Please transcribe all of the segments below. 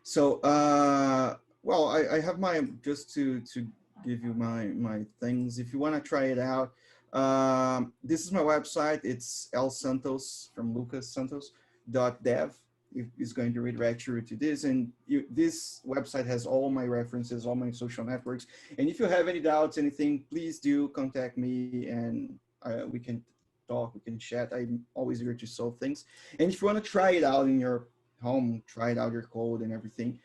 So, well, I have my, just to give you my things. If you want to try it out, this is my website. It's Santos from Lucas Santos.dev. Is going to redirect you to this, and this website has all my references, all my social networks. And if you have any doubts, anything, please do contact me, and we can talk, we can chat. I'm always here to solve things. And if you want to try it out in your home, try it out your code and everything.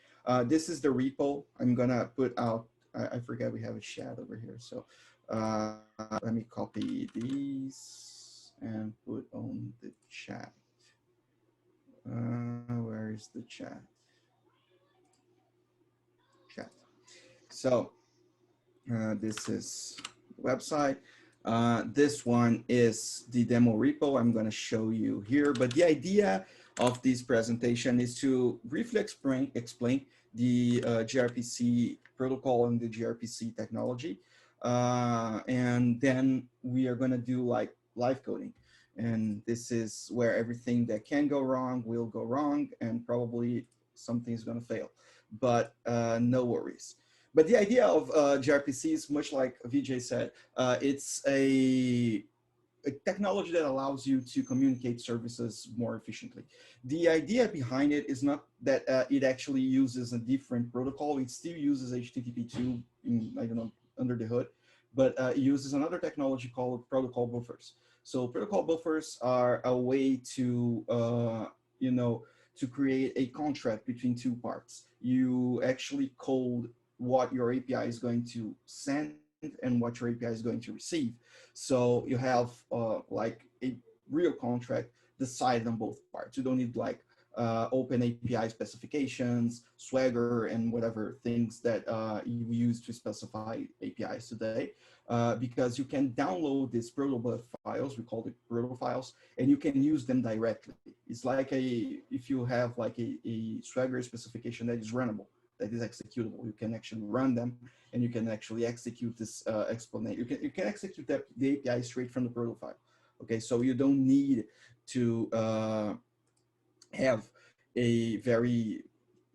This is the repo. I'm gonna put out, I forget we have a chat over here. So let me copy these and put on the chat. Where is the chat? Chat. So this is the website. This one is the demo repo I'm going to show you here. But the idea of this presentation is to briefly explain the gRPC protocol and the gRPC technology. And then we are going to do like live coding. And this is where everything that can go wrong will go wrong, and probably something is going to fail. But no worries. But the idea of gRPC is much like Vijay said. It's a technology that allows you to communicate services more efficiently. The idea behind it is not that it actually uses a different protocol. It still uses HTTP2 in, I don't know, under the hood, but it uses another technology called protocol buffers. So protocol buffers are a way to, you know, to create a contract between two parts. You actually code what your API is going to send and what your API is going to receive. So you have like a real contract decided on both parts. You don't need like open API specifications, Swagger, and whatever things that you use to specify APIs today, because you can download these protobuf files, we call it proto files, and you can use them directly. It's like if you have like a Swagger specification that is runnable, that is executable, you can actually run them, and you can actually execute this explanation. You can execute the API straight from the proto file. Okay, so you don't need to have a very,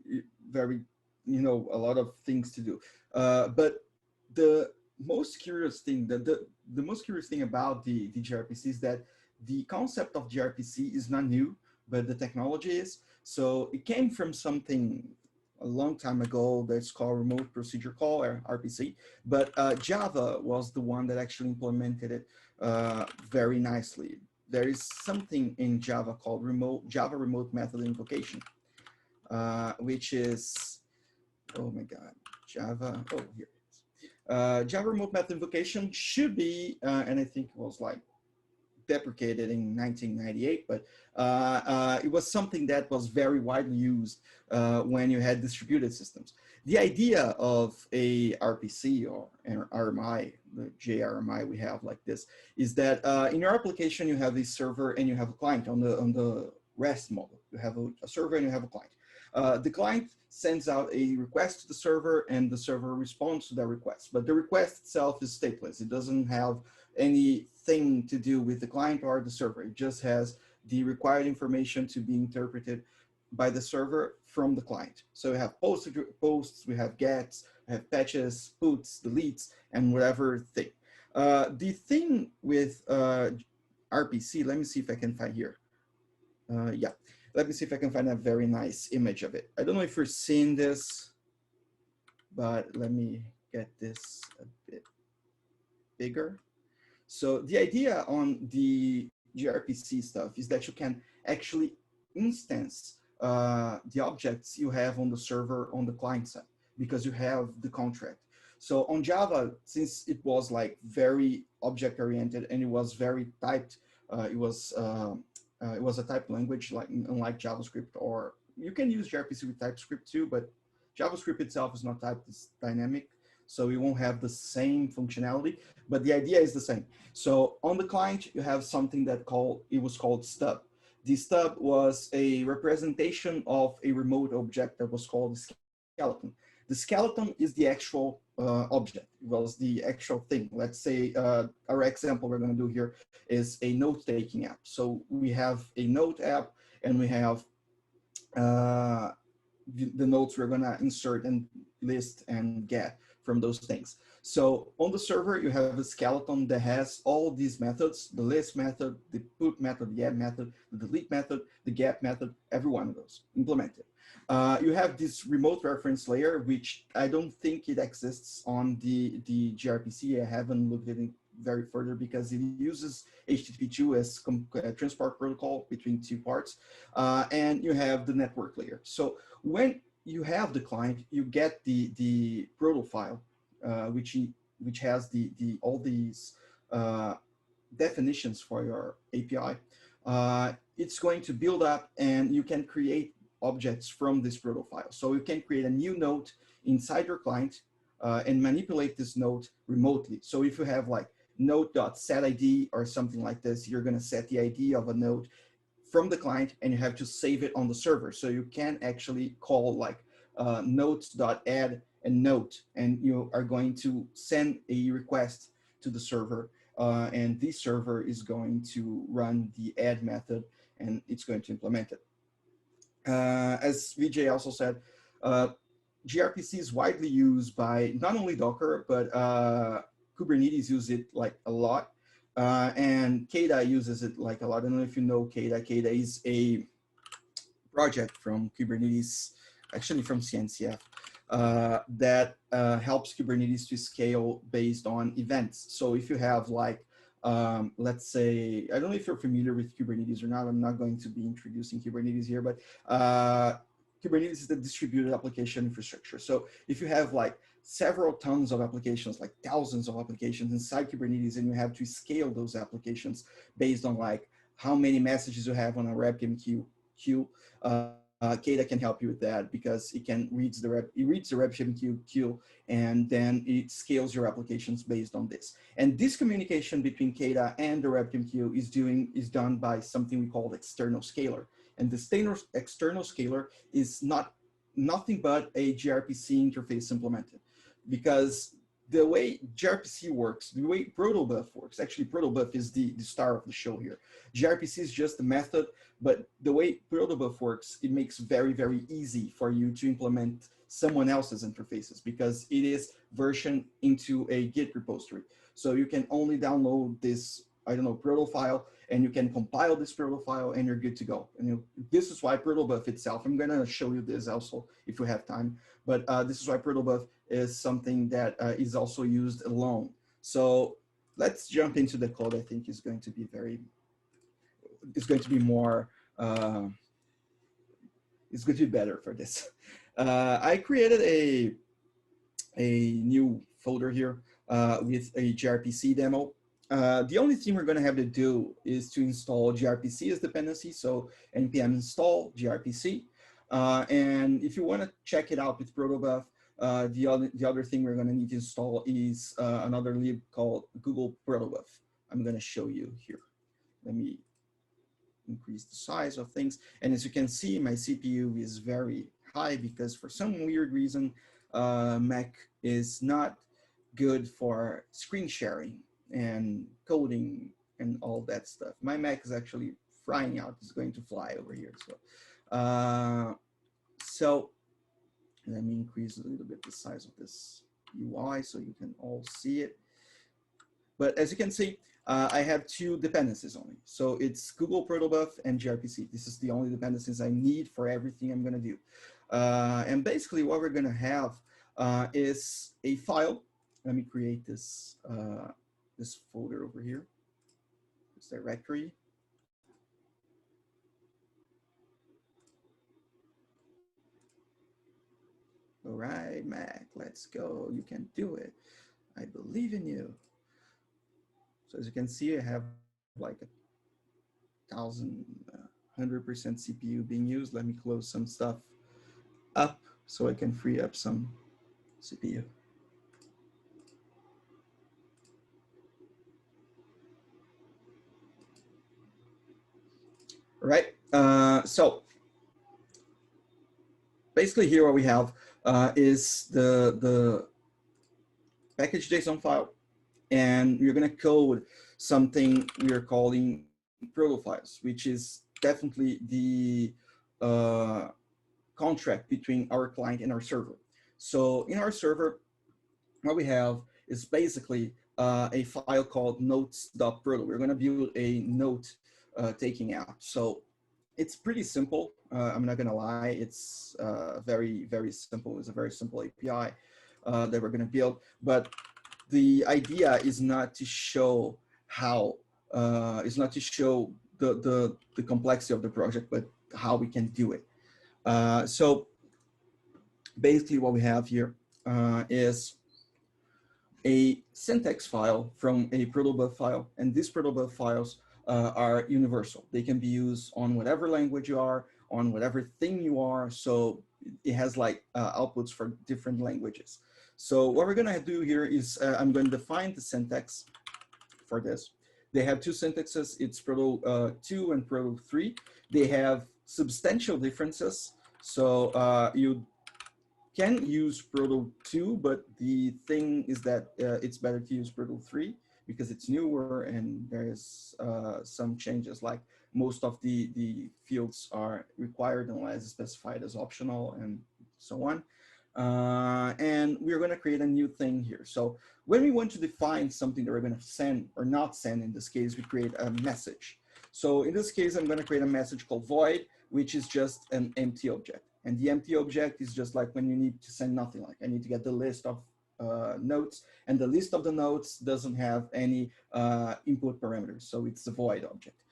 you know, a lot of things to do. But the most curious thing, the most curious thing about the gRPC is that the concept of gRPC is not new, but the technology is. So it came from something a long time ago that's called remote procedure call, or RPC, but Java was the one that actually implemented it very nicely. There is something in Java called Java remote method invocation, which is, oh my God, Java, oh, here it is. Java remote method invocation should be, and I think it was like deprecated in 1998, but it was something that was very widely used when you had distributed systems. The idea of a RPC or an RMI, the JRMI we have like this, is that in your application you have a server and you have a client on the REST model. You have a server and you have a client. The client sends out a request to the server, and the server responds to that request. But the request itself is stateless. It doesn't have anything to do with the client or the server. It just has the required information to be interpreted by the server from the client. So we have posts, we have gets, we have patches, puts, deletes, and whatever thing. The thing with RPC, let me see if I can find here. Yeah, let me see if I can find a very nice image of it. I don't know if you're seeing this, but let me get this a bit bigger. So the idea on the gRPC stuff is that you can actually instance the objects you have on the server on the client side, because you have the contract. So on Java, since it was like very object oriented and it was very typed, it was a typed language, like unlike JavaScript, or you can use gRPC with TypeScript too, but JavaScript itself is not typed, it's dynamic. So we won't have the same functionality, but the idea is the same. So on the client, you have something that was called stub. The stub was a representation of a remote object that was called the skeleton. The skeleton is the actual object, it was the actual thing. Let's say our example we're going to do here is a note-taking app. So we have a note app, and we have the nodes we're going to insert and list and get from those things. So on the server, you have a skeleton that has all these methods: the list method, the put method, the add method, the delete method, the get method, every one of those implemented. You have this remote reference layer, which I don't think it exists on the gRPC. I haven't looked at it very further because it uses HTTP2 as transport protocol between two parts. And you have the network layer. So when you have the client, you get the proto file, which has all these definitions for your API. It's going to build up, and you can create objects from this proto file. So you can create a new node inside your client and manipulate this node remotely. So if you have like node.setID or something like this, you're going to set the ID of a node from the client, and you have to save it on the server. So you can actually call like nodes.add and node, and you are going to send a request to the server, and this server is going to run the add method, and it's going to implement it. As Vijay also said, gRPC is widely used by not only Docker, but Kubernetes uses it like a lot. And Kada uses it like a lot. I don't know if you know Kada. Kada is a project from Kubernetes, actually from CNCF, that helps Kubernetes to scale based on events. So if you have like, let's say, I don't know if you're familiar with Kubernetes or not. I'm not going to be introducing Kubernetes here, but Kubernetes is the distributed application infrastructure. So if you have like several tons of applications, like thousands of applications inside Kubernetes, and you have to scale those applications based on like how many messages you have on a RabbitMQ queue, Kada can help you with that, because it can reads the RabbitMQ queue, and then it scales your applications based on this. And this communication between Kada and the RabbitMQ is done by something we call external scaler. And the external scaler is nothing but a gRPC interface implemented, because the way gRPC works, the way Protobuf works, actually Protobuf is the star of the show here. gRPC is just a method, but the way Protobuf works, it makes very, very easy for you to implement someone else's interfaces, because it is versioned into a Git repository. So you can only download this, I don't know, proto file, and you can compile this proto file, and you're good to go. And this is why Protobuf itself, I'm going to show you this also if we have time, but this is why Protobuf is something that is also used alone. So let's jump into the code. I think is going to be it's going to be more, it's going to be better for this. I created a new folder here with a gRPC demo. The only thing we're going to have to do is to install gRPC as dependency. So npm install gRPC. And if you want to check it out with Protobuf, the other thing we're going to need to install is another lib called Google Protobuf. I'm going to show you here. Let me increase the size of things. And as you can see, my CPU is very high because for some weird reason, Mac is not good for screen sharing and coding and all that stuff. My Mac is actually frying out. It's going to fly over here. So let me increase a little bit the size of this UI so you can all see it. But as you can see, I have two dependencies only. So it's Google Protobuf and gRPC. This is the only dependencies I need for everything I'm going to do. And basically what we're going to have is a file. Let me create this, this folder over here, this directory. All right, Mac, let's go. You can do it. I believe in you. So as you can see, I have like 1,100% CPU being used. Let me close some stuff up so I can free up some CPU. All right, so basically here what we have is the package JSON file, and we're going to code something we are calling proto files, which is definitely the contract between our client and our server. So in our server, what we have is basically a file called notes.proto. We're going to build a note taking app. So it's pretty simple. I'm not going to lie. It's very, very simple. It's a very simple API that we're going to build. But the idea is not to show how, it's not to show the complexity of the project, but how we can do it. So basically what we have here is a syntax file from a protobuf file, and these protobuf files are universal. They can be used on whatever language you are, on whatever thing you are, so it has like outputs for different languages. So what we're gonna do here is I'm going to define the syntax for this. They have two syntaxes, it's Proto 2 and Proto 3. They have substantial differences, so you can use Proto 2, but the thing is that it's better to use Proto 3 because it's newer and there's some changes, like most of the fields are required unless specified as optional and so on. And we're going to create a new thing here. So when we want to define something that we're going to send or not send, in this case, we create a message. So in this case, I'm going to create a message called void, which is just an empty object. And the empty object is just like when you need to send nothing, like I need to get the list of nodes, and the list of the nodes doesn't have any input parameters. So it's a void object.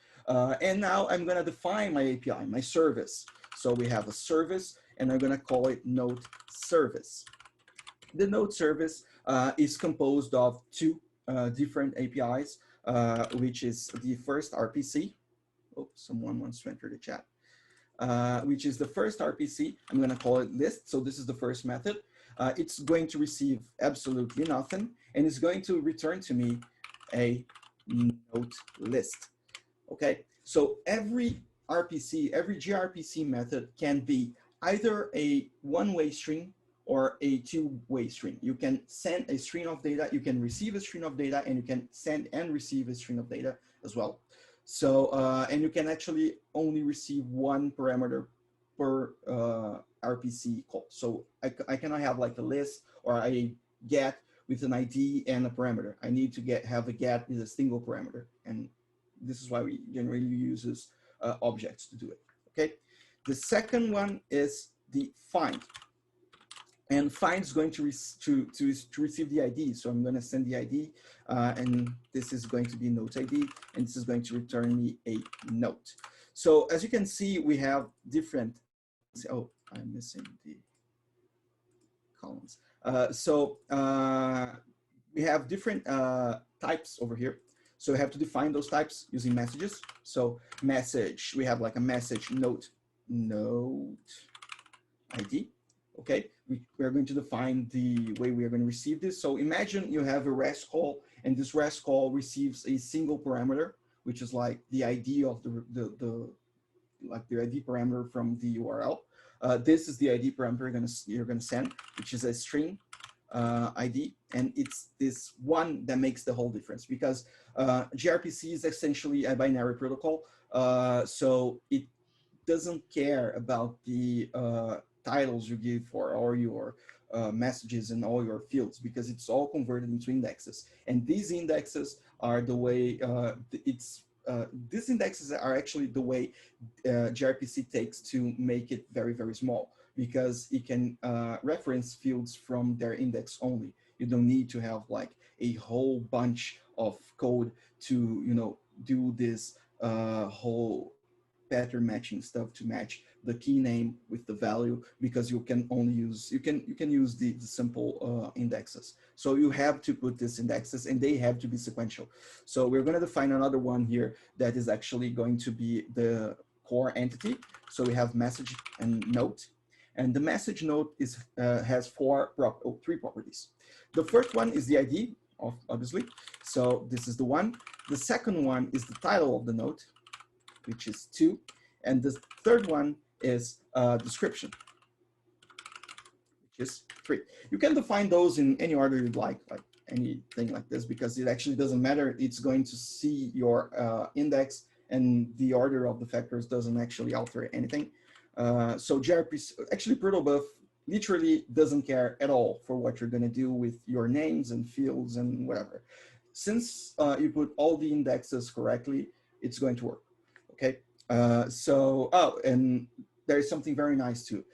And now I'm going to define my API, my service. So we have a service, and I'm going to call it node service. The node service is composed of two different APIs, which is the first RPC. Oh, someone wants to enter the chat. Which is the first RPC. I'm going to call it list. So this is the first method. It's going to receive absolutely nothing, and it's going to return to me a node list. Okay, so every RPC, every gRPC method can be either a one-way string or a two-way string. You can send a string of data, you can receive a string of data, and you can send and receive a string of data as well. So, and you can actually only receive one parameter per RPC call. So I cannot have like a list or a get with an ID and a parameter. I need to have a get with a single parameter. And this is why we generally use objects to do it, okay? The second one is the find. And find is going to receive the ID. So I'm going to send the ID, and this is going to be note ID, and this is going to return me a note. So as you can see, we have different, oh, I'm missing the columns. We have different types over here. So we have to define those types using messages. So message, we have like a message note ID. Okay, we're going to define the way we are going to receive this. So imagine you have a REST call, and this REST call receives a single parameter, which is like the ID of the ID parameter from the URL. This is the ID parameter you're gonna send, which is a string ID, and it's this one that makes the whole difference, because gRPC is essentially a binary protocol, so it doesn't care about the titles you give for all your messages and all your fields, because it's all converted into indexes. And these indexes are the way these indexes are actually the way gRPC takes to make it very, very small, because it can reference fields from their index only. You don't need to have like a whole bunch of code to, you know, do this whole pattern matching stuff to match the key name with the value, because you can only use, you can use the simple indexes. So you have to put these indexes, and they have to be sequential. So we're going to define another one here that is actually going to be the core entity. So we have message and note, and the message note is has three properties. The first one is the ID, obviously. So this is the one. The second one is the title of the note, which is 2, and the third one is description, which is 3. You can define those in any order you'd like anything like this, because it actually doesn't matter. It's going to see your index, and the order of the factors doesn't actually alter anything. So gRPC, actually Protobuf literally doesn't care at all for what you're going to do with your names and fields and whatever. Since you put all the indexes correctly, it's going to work. Okay. And there is something very nice too.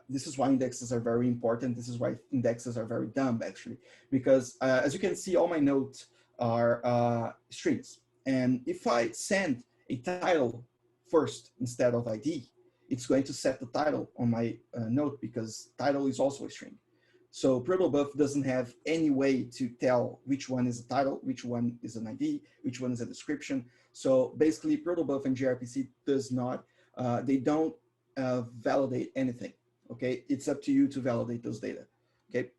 This is why indexes are very important. This is why indexes are very dumb, actually, because as you can see, all my nodes are strings. And if I send a title first instead of ID, it's going to set the title on my node because title is also a string. So Protobuf doesn't have any way to tell which one is a title, which one is an ID, which one is a description. So basically Protobuf and gRPC does not, they don't validate anything, okay? It's up to you to validate those data, okay?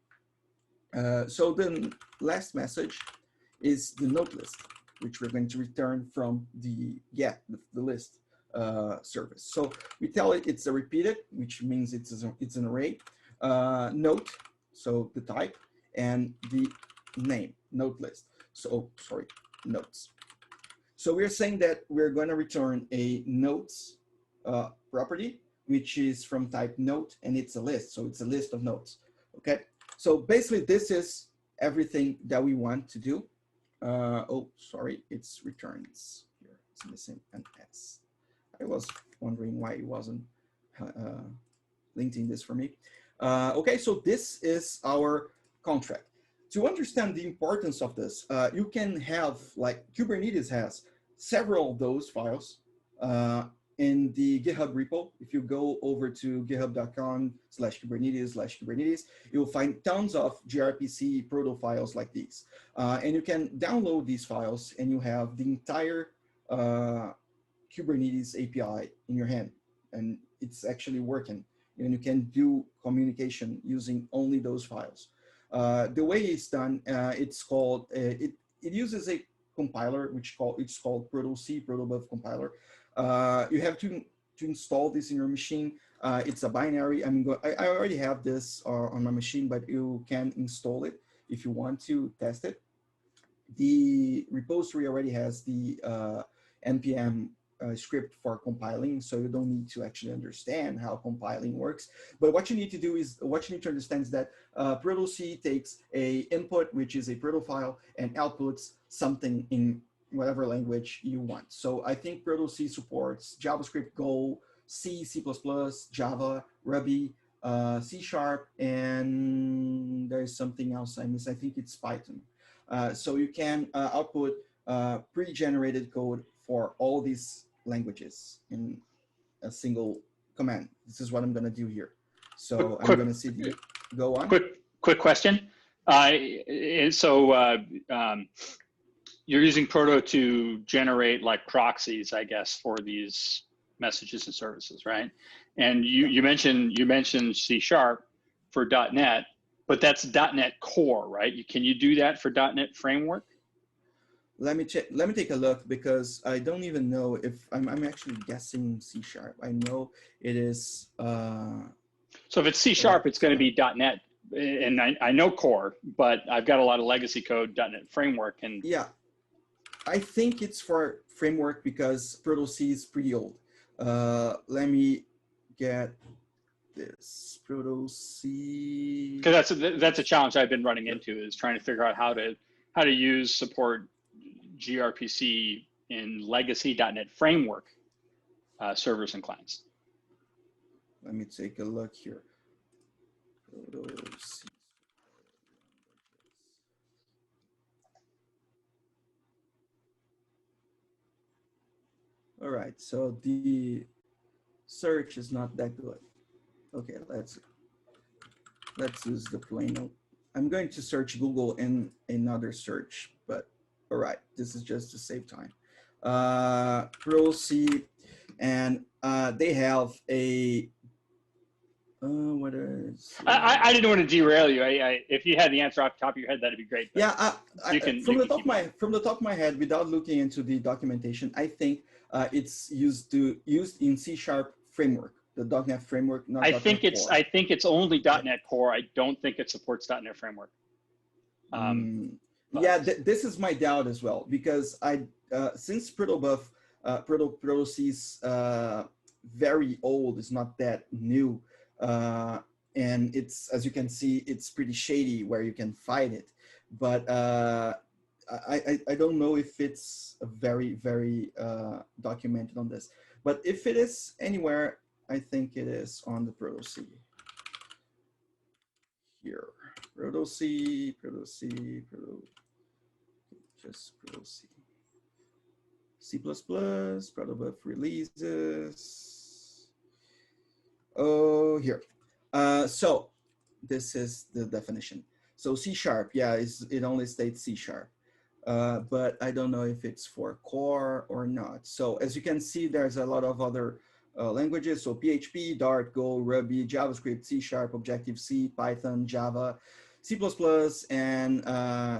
So the last message is the node list, which we're going to return from the get, the list service. So we tell it it's a repeated, which means it's an array, note, so the type, and the name, node list. So, sorry, nodes. So we're saying that we're going to return a nodes property, which is from type node, and it's a list. So it's a list of nodes. Okay. So basically, this is everything that we want to do. Oh, sorry, it's returns here. It's missing an S. I was wondering why it wasn't linking this for me. Okay, so this is our contract. To understand the importance of this, you can have, like Kubernetes has several of those files in the GitHub repo. If you go over to github.com/Kubernetes/Kubernetes, you'll find tons of gRPC proto files like these. And you can download these files and you have the entire Kubernetes API in your hand, and it's actually working. And you can do communication using only those files. The way it's done, it's called, it uses a compiler, it's called Protobuf compiler. You have to install this in your machine. It's a binary. I already have this on my machine, but you can install it if you want to test it. The repository already has the NPM script for compiling, so you don't need to actually understand how compiling works. But what you need to do is, what you need to understand is that Proto-C takes a input, which is a proto file, and outputs something in whatever language you want. So I think Proto-C supports JavaScript, Go, C, C++, Java, Ruby, C#, and there's something else I missed. I think it's Python. So you can output pre-generated code for all these languages in a single command. This is what I'm going to do here. So I'm going to see the, go on. Quick question. You're using Proto to generate like proxies, I guess, for these messages and services, right? And you mentioned C# for .NET, but that's .NET Core, right? Can you do that for .NET Framework? Let me check. Let me take a look, because I don't even know if I'm actually guessing C#. I know it is. So if it's C#, it's going to be .NET, and I know Core, but I've got a lot of legacy code .NET Framework, and yeah, I think it's for framework because Proto-C is pretty old. Let me get this Proto-C. Because that's a challenge I've been running into, is trying to figure out how to support gRPC in legacy .NET Framework servers and clients. Let me take a look here. Proto-C. All right, so the search is not that good. Okay, let's use the plain note. I'm going to search Google in another search, but all right, this is just to save time. Proto-C, and they have a, what is? I didn't want to derail you. If you had the answer off the top of your head, that'd be great. Yeah, from the top of my head, without looking into the documentation, I think it's used in C# framework, the .NET framework. Not I think it's only .NET Core. I don't think it supports .NET Framework. Yeah, this is my doubt as well, because since Protobuf, Proto-C's very old. It's not that new. And it's, as you can see, it's pretty shady where you can find it. But I don't know if it's very documented on this. But if it is anywhere, I think it is on the Proto-C. Here, Proto-C, just Proto-C. C++, Protobuf releases. Oh, here. So this is the definition. So C#, yeah, it only states C#. But I don't know if it's for core or not. So as you can see, there's a lot of other languages. So PHP, Dart, Go, Ruby, JavaScript, C#, Objective-C, Python, Java, C++, and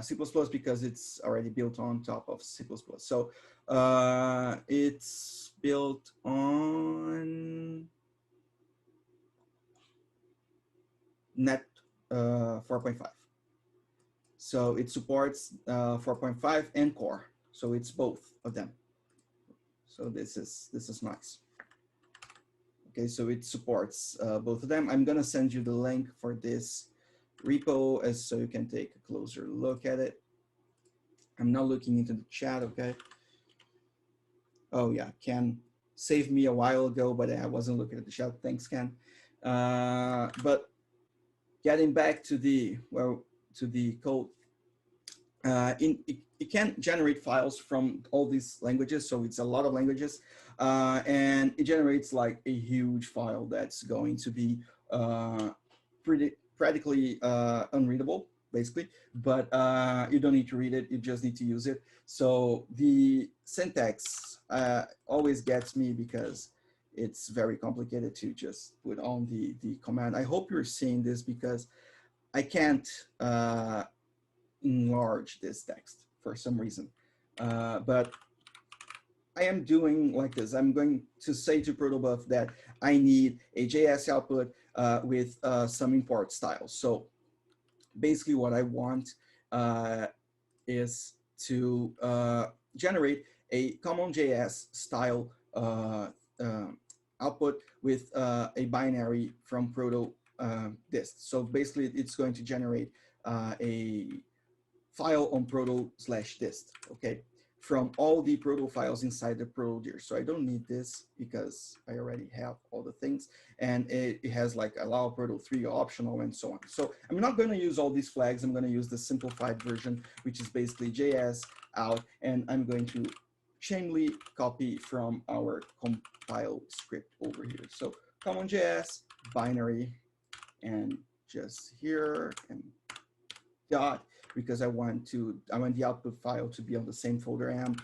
C++ because it's already built on top of C++. So it's built on Net 4.5. So it supports 4.5 and core. So it's both of them. So this is nice. Okay, so it supports both of them. I'm gonna send you the link for this repo so you can take a closer look at it. I'm not looking into the chat, okay? Oh yeah, Ken saved me a while ago, but I wasn't looking at the chat. Thanks, Ken. But getting back to the code, it can generate files from all these languages, so it's a lot of languages, and it generates like a huge file that's going to be practically unreadable, basically, but you don't need to read it, you just need to use it. So the syntax always gets me because it's very complicated to just put on the command. I hope you're seeing this because I can't enlarge this text for some reason, but I am doing like this. I'm going to say to Protobuf that I need a JS output with some import styles. So basically what I want is to generate a common JS style output with a binary from proto dist. So basically it's going to generate a file on proto/dist, okay, from all the proto files inside the proto-dir. So I don't need this because I already have all the things, and it has like allow proto3 optional and so on. So I'm not going to use all these flags. I'm going to use the simplified version, which is basically JS out, and I'm going to chainly copy from our compile script over here. So common JS binary, and just here and dot, because I want the output file to be on the same folder am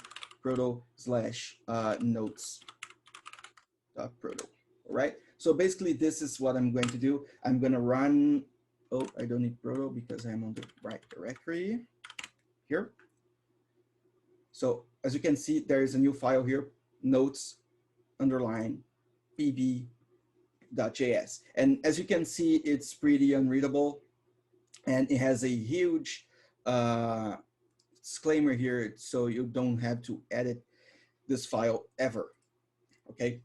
proto/notes.proto. All right. So basically, this is what I'm going to do. I'm going to run. Oh, I don't need proto because I'm on the right directory here. So as you can see, there is a new file here, notes_pb.js. And as you can see, it's pretty unreadable. And it has a huge disclaimer here, so you don't have to edit this file ever, okay?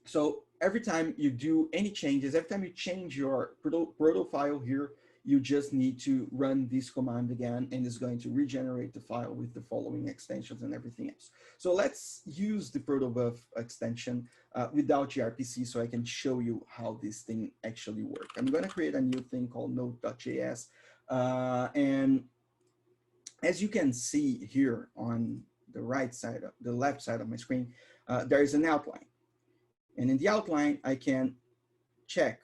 So every time you do any changes, every time you change your proto file here, you just need to run this command again, and it's going to regenerate the file with the following extensions and everything else. So let's use the Protobuf extension without gRPC so I can show you how this thing actually works. I'm going to create a new thing called Node.js. And as you can see here on the right side, the left side of my screen, there is an outline. And in the outline, I can check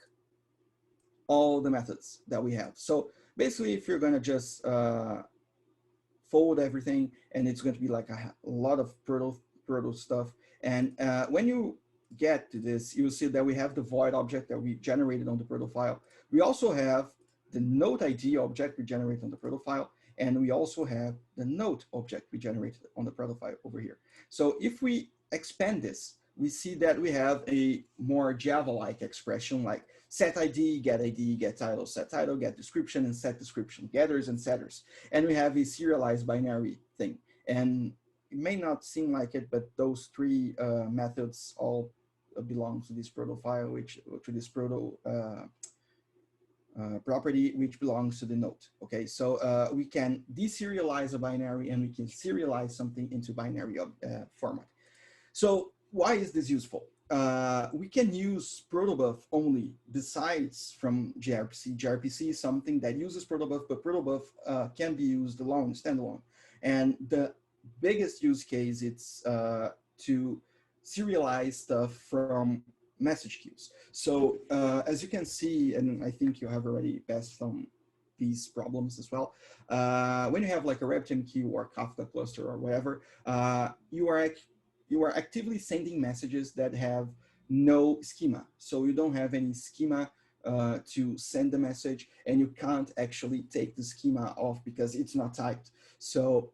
all the methods that we have. So basically, if you're going to just fold everything, and it's going to be like a lot of proto stuff. And when you get to this, you'll see that we have the void object that we generated on the proto file. We also have the node ID object we generated on the proto file, and we also have the node object we generated on the proto file over here. So if we expand this, we see that we have a more Java-like expression like set ID, get title, set title, get description, and set description, getters and setters. And we have a serialized binary thing. And it may not seem like it, but those three methods all belongs to this proto file, which to this proto property, which belongs to the node. Okay, so we can deserialize a binary and we can serialize something into binary format. So why is this useful? We can use Protobuf only besides from gRPC. gRPC is something that uses Protobuf, but Protobuf can be used alone, standalone. And the biggest use case is to serialize stuff from message queues. So as you can see, and I think you have already passed on these problems as well, when you have like a RabbitMQ queue or Kafka cluster or whatever, you are actively sending messages that have no schema. So you don't have any schema to send the message, and you can't actually take the schema off because it's not typed. So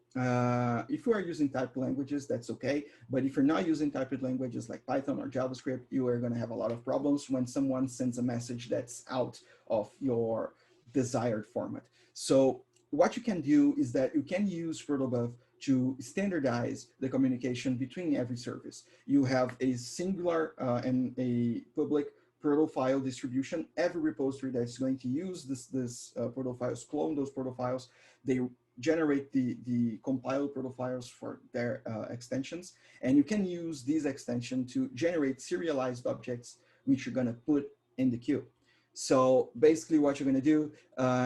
if you are using typed languages, that's okay. But if you're not using typed languages like Python or JavaScript, you are going to have a lot of problems when someone sends a message that's out of your desired format. So what you can do is that you can use Protobuf to standardize the communication between every service. You have a singular and a public proto file distribution. Every repository that's going to use this proto files, clone those proto files, they generate the compiled proto files for their extensions. And you can use these extensions to generate serialized objects, which you're gonna put in the queue. So basically what you're gonna do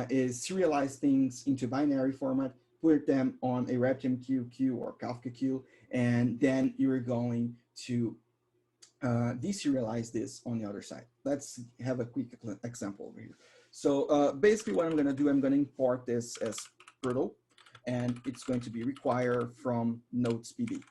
is serialize things into binary format, put them on a RabbitMQ queue or Kafka queue, and then you're going to deserialize this on the other side. Let's have a quick example over here. So basically what I'm going to do, I'm going to import this as Proto, and it's going to be required from NodeSPD.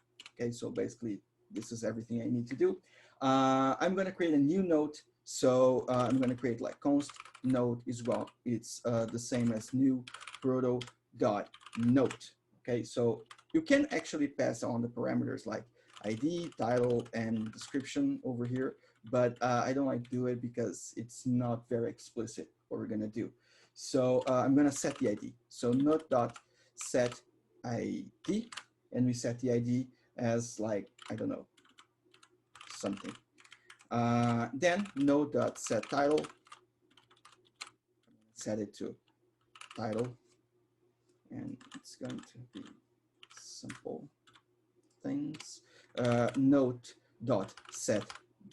Okay, so basically this is everything I need to do. I'm going to create a new node. So I'm going to create like const node is well, it's the same as new proto.node. Okay, so you can actually pass on the parameters like ID, title, and description over here, but I don't like to do it because it's not very explicit what we're gonna do. So I'm gonna set the ID. So node.set ID, and we set the ID as like, I don't know, something. Then node.set title, set it to title, and it's going to be simple things. Node.set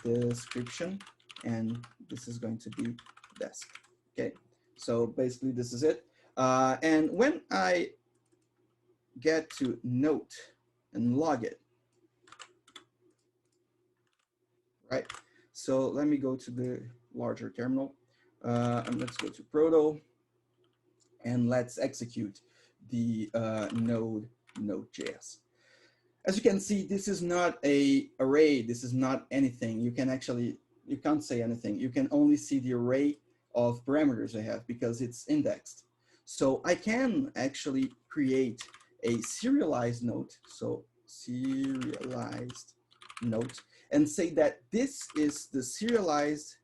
description, and this is going to be desk. Okay, so basically this is it. And when I get to Node and log it, right? So let me go to the larger terminal, and let's go to Proto, and let's execute the Node.js. As you can see, this is not an array. This is not anything. You can't say anything. You can only see the array of parameters I have because it's indexed. So I can actually create a serialized node. So serialized node, and say that this is the serialized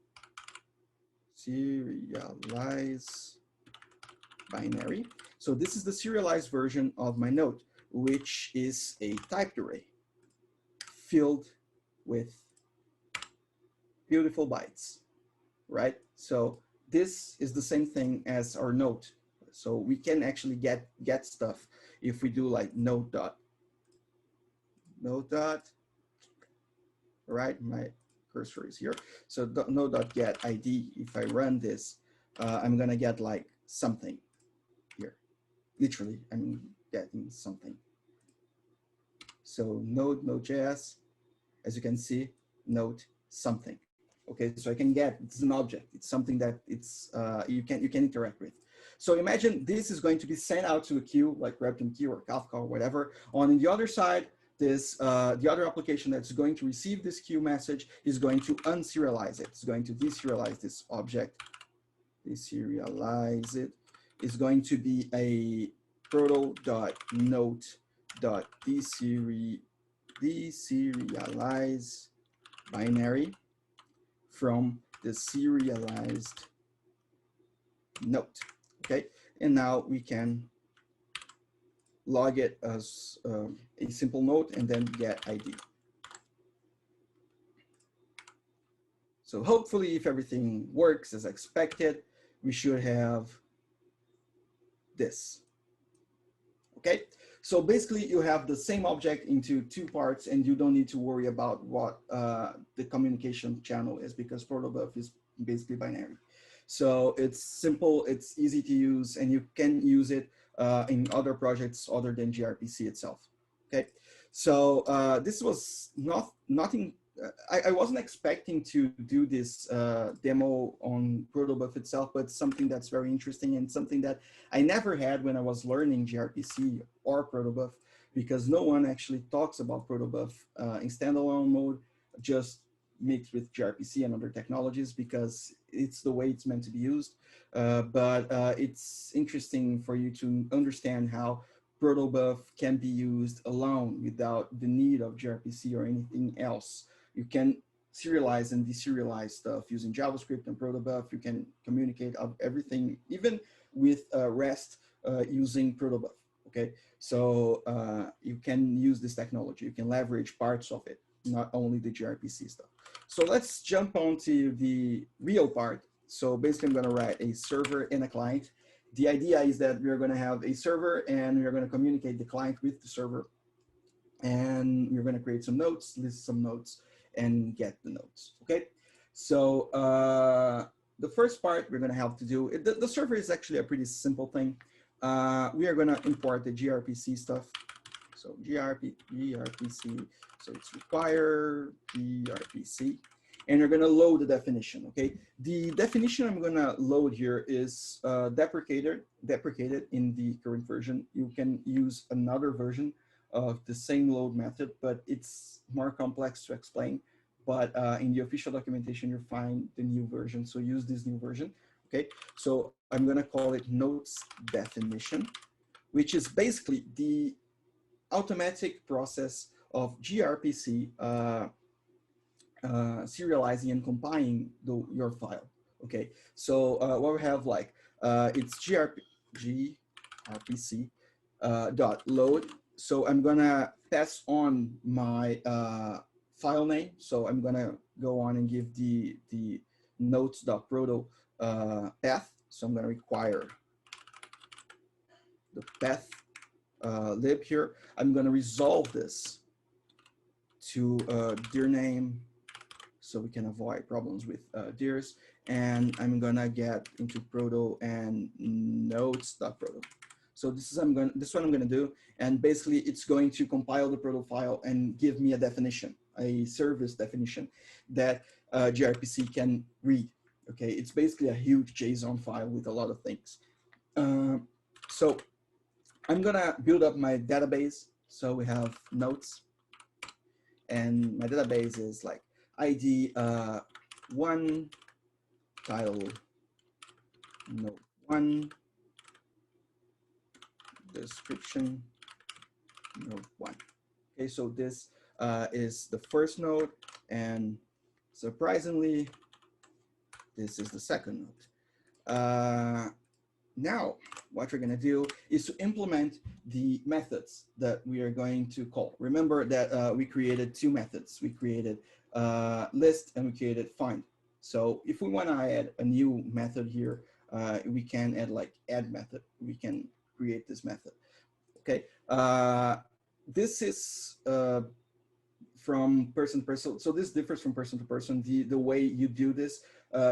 binary. So this is the serialized version of my node, which is a typed array filled with beautiful bytes, right? So this is the same thing as our node. So we can actually get stuff if we do like node dot, right? My cursor is here. So node.get ID, if I run this, I'm gonna get like something here. Literally, I'm getting something. So Node.js, as you can see, node something. Okay, so I can get, it's an object. It's something that it's you can interact with. So imagine this is going to be sent out to a queue like RabbitMQ or Kafka or whatever. On the other side, this the other application that's going to receive this queue message is going to unserialize it. It's going to deserialize this object. Deserialize it. It's going to be a proto.node.deserialize binary from the serialized node. Okay, and now we can log it as a simple node and then get ID. So hopefully, if everything works as expected, we should have this. Okay, so basically you have the same object into two parts, and you don't need to worry about what the communication channel is, because Protobuf is basically binary. So it's simple, it's easy to use, and you can use it in other projects other than gRPC itself. Okay, so this was nothing. I wasn't expecting to do this demo on Protobuf itself, but something that's very interesting and something that I never had when I was learning gRPC or Protobuf, because no one actually talks about Protobuf in standalone mode, just mixed with gRPC and other technologies, because it's the way it's meant to be used. But it's interesting for you to understand how Protobuf can be used alone without the need of gRPC or anything else. You can serialize and deserialize stuff using JavaScript and Protobuf. You can communicate everything, even with REST using Protobuf. Okay, so you can use this technology. You can leverage parts of it, not only the gRPC stuff. So let's jump on to the real part. So basically, I'm going to write a server and a client. The idea is that we're going to have a server, and we're going to communicate the client with the server. And we're going to create some nodes, list some nodes, and get the nodes. Okay, so the first part we're going to have to do, the server is actually a pretty simple thing. We are going to import the gRPC stuff. So gRPC, so it's require gRPC, and you're going to load the definition. Okay, the definition I'm going to load here is deprecated in the current version. You can use another version of the same load method, but it's more complex to explain. But in the official documentation, you'll find the new version. So use this new version. Okay, so I'm going to call it nodes definition, which is basically the automatic process of gRPC serializing and compiling your file. Okay, so what we have, like it's gRPC dot load. So I'm gonna pass on my file name. So I'm gonna go on and give the nodes.proto path. So I'm gonna require the path lib here. I'm gonna resolve this to dir name, so we can avoid problems with dirs. And I'm gonna get into proto and nodes.proto. So this is what I'm gonna do, and basically it's going to compile the proto file and give me a definition, a service definition that gRPC can read. Okay, it's basically a huge JSON file with a lot of things. So I'm gonna build up my database. So we have nodes, and my database is like ID 1, title node 1, description node 1. Okay, so this is the first node, and surprisingly, this is the second node. Now, what we're going to do is to implement the methods that we are going to call. Remember that we created two methods. We created list and we created find. So if we want to add a new method here, we can add like add method. We can create this method. Okay, this is from person to person. So this differs from person to person, the way you do this,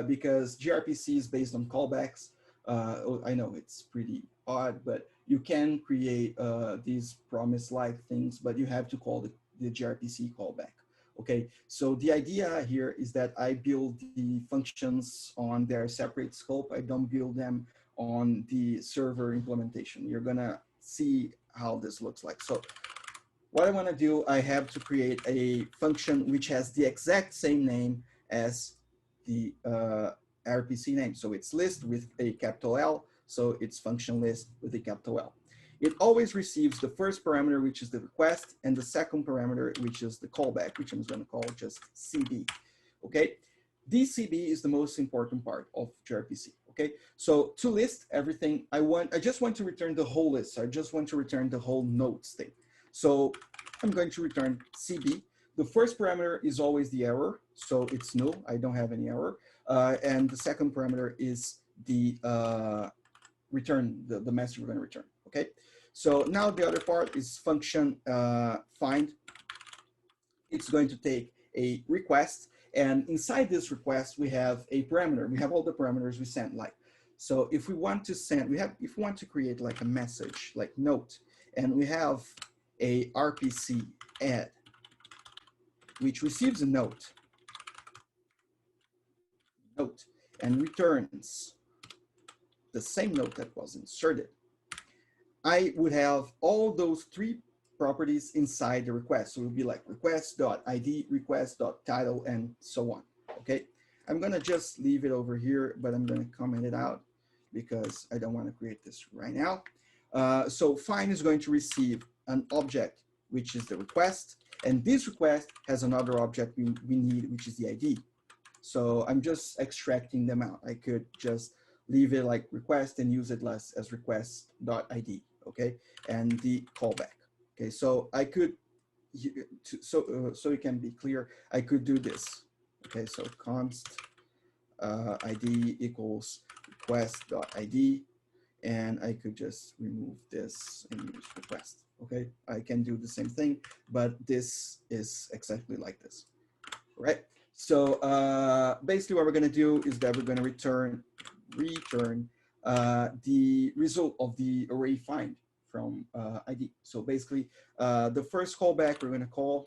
because gRPC is based on callbacks. I know it's pretty odd, but you can create these promise-like things, but you have to call the gRPC callback. Okay, so the idea here is that I build the functions on their separate scope. I don't build them on the server implementation. You're gonna see how this looks like. So what I want to do, I have to create a function which has the exact same name as the RPC name. So it's list with a capital L. So it's function list with a capital L. It always receives the first parameter, which is the request, and the second parameter, which is the callback, which I'm going to call just CB. Okay, this CB is the most important part of gRPC. Okay, so to list everything, I just want to return the whole list. I just want to return the whole nodes thing. So I'm going to return CB the first parameter is always the error, so it's null. I don't have any error. And the second parameter is the return, the message we're going to return. Okay. So now the other part is function find. It's going to take a request, and inside this request we have a parameter. We have all the parameters we send. Like, so if we want to send, if we want to create like a message like note, and we have a RPC add, which receives a note and returns the same note that was inserted, I would have all those three properties inside the request. So it would be like request.id, request.title, and so on. Okay, I'm gonna just leave it over here, but I'm gonna comment it out because I don't want to create this right now. So find is going to receive an object, which is the request, and this request has another object we need, which is the ID. So I'm just extracting them out. I could just leave it like request and use it less as request.id, okay? And the callback, okay? So I could, so it can be clear, I could do this, okay? So const ID equals request.id, and I could just remove this and use request, okay? I can do the same thing, but this is exactly like this, right? So basically what we're going to do is that we're going to return the result of the array find from ID. So basically the first callback we're going to call,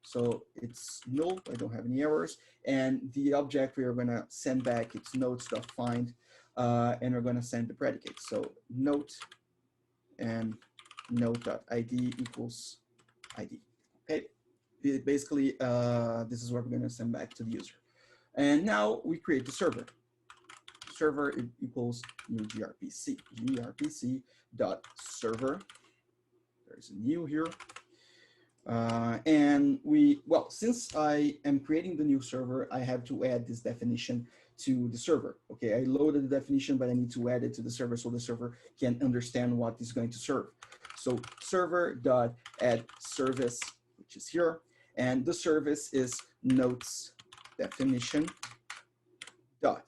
so it's null, I don't have any errors, and the object we are going to send back, it's notes.find, and we're going to send the predicate. So note and note.id equals ID, okay? Basically, this is what we're going to send back to the user. And now we create the server. Server equals new gRPC. gRPC.server. There's a new here. And well, since I am creating the new server, I have to add this definition to the server. Okay, I loaded the definition, but I need to add it to the server so the server can understand what it's going to serve. So server.add_service, which is here. And the service is notes definition dot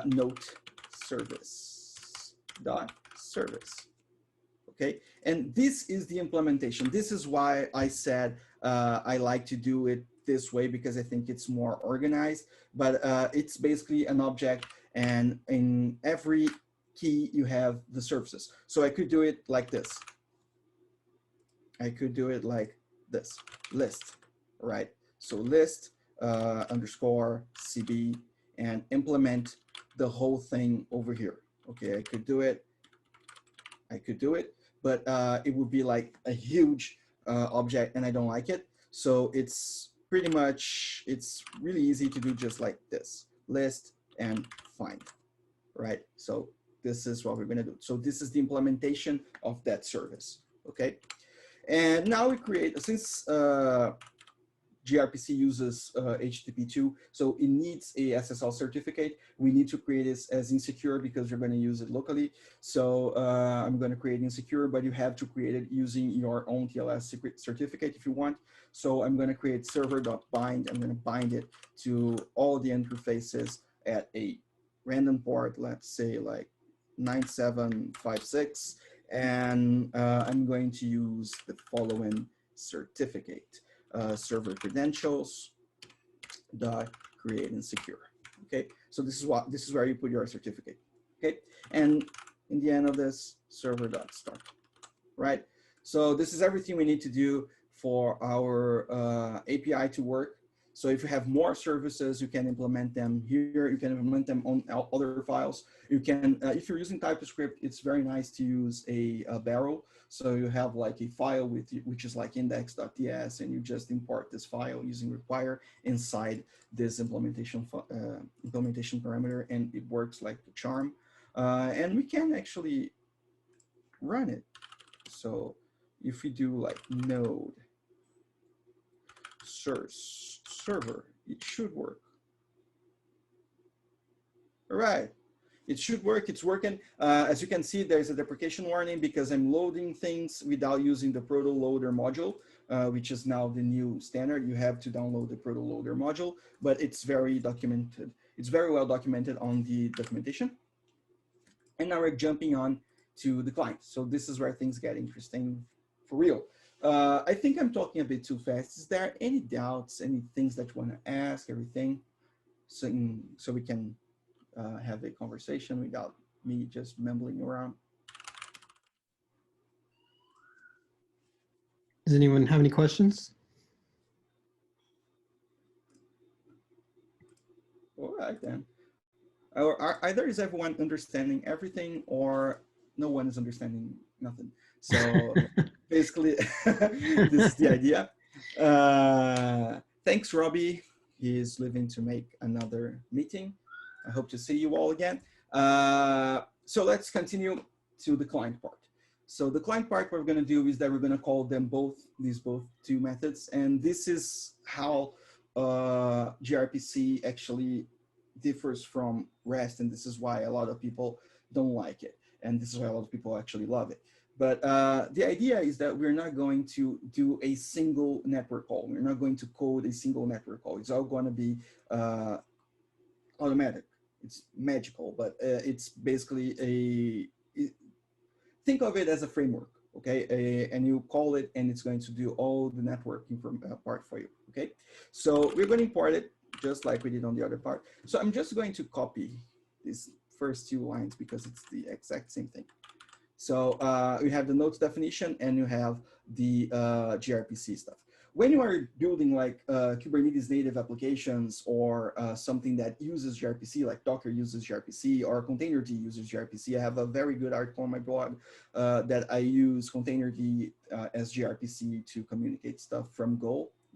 note service dot service. Okay, and this is the implementation. This is why I said I like to do it this way, because I think it's more organized. But it's basically an object, and in every key you have the services. So I could do it like this. I could do it like this, list, right? So list underscore CB and implement the whole thing over here. Okay, I could do it, but it would be like a huge object, and I don't like it. So it's pretty much, it's really easy to do just like this, list and find, right? So this is what we're gonna do. So this is the implementation of that service, okay? And now we create, since gRPC uses HTTP2, so it needs a SSL certificate. We need to create this as insecure because you're going to use it locally. So I'm going to create insecure, but you have to create it using your own TLS secret certificate if you want. So I'm going to create server.bind. I'm going to bind it to all the interfaces at a random port, let's say like 9756. And I'm going to use the following certificate. Server credentials dot create and secure. Okay, so this is where you put your certificate. Okay, and in the end of this, server dot start. Right. So this is everything we need to do for our API to work. So if you have more services, you can implement them here. You can implement them on other files. You can, if you're using TypeScript, it's very nice to use a barrel. So you have like a file with which is like index.ts, and you just import this file using require inside this implementation parameter, and it works like the charm. And we can actually run it. So if we do like node source server, it should work. All right, it should work. It's working. As you can see, there's a deprecation warning because I'm loading things without using the proto loader module. which is now the new standard. You have to download the protoloader module, but it's very documented. It's very well documented on the documentation. And now we're jumping on to the client. So this is where things get interesting for real. I think I'm talking a bit too fast. Is there any doubts, any things that you want to ask, everything? So we can have a conversation without me just mumbling around. Does anyone have any questions? All right, then. Or either is everyone understanding everything or no one is understanding nothing. So basically, this is the idea. Thanks, Robbie. He is leaving to make another meeting. I hope to see you all again. So let's continue to the client part. So the client part, what we're going to do is that we're going to call them these two methods. And this is how gRPC actually differs from REST. And this is why a lot of people don't like it. And this is why a lot of people actually love it. But the idea is that we're not going to do a single network call. We're not going to code a single network call. It's all going to be automatic. It's magical, but it's basically think of it as a framework, okay? And you call it and it's going to do all the networking part for you, okay? So we're going to import it just like we did on the other part. So I'm just going to copy these first two lines because it's the exact same thing. So you have the nodes definition and you have the gRPC stuff. When you are building like Kubernetes native applications or something that uses gRPC, like Docker uses gRPC or Containerd uses gRPC, I have a very good article on my blog that I use Containerd as gRPC to communicate stuff from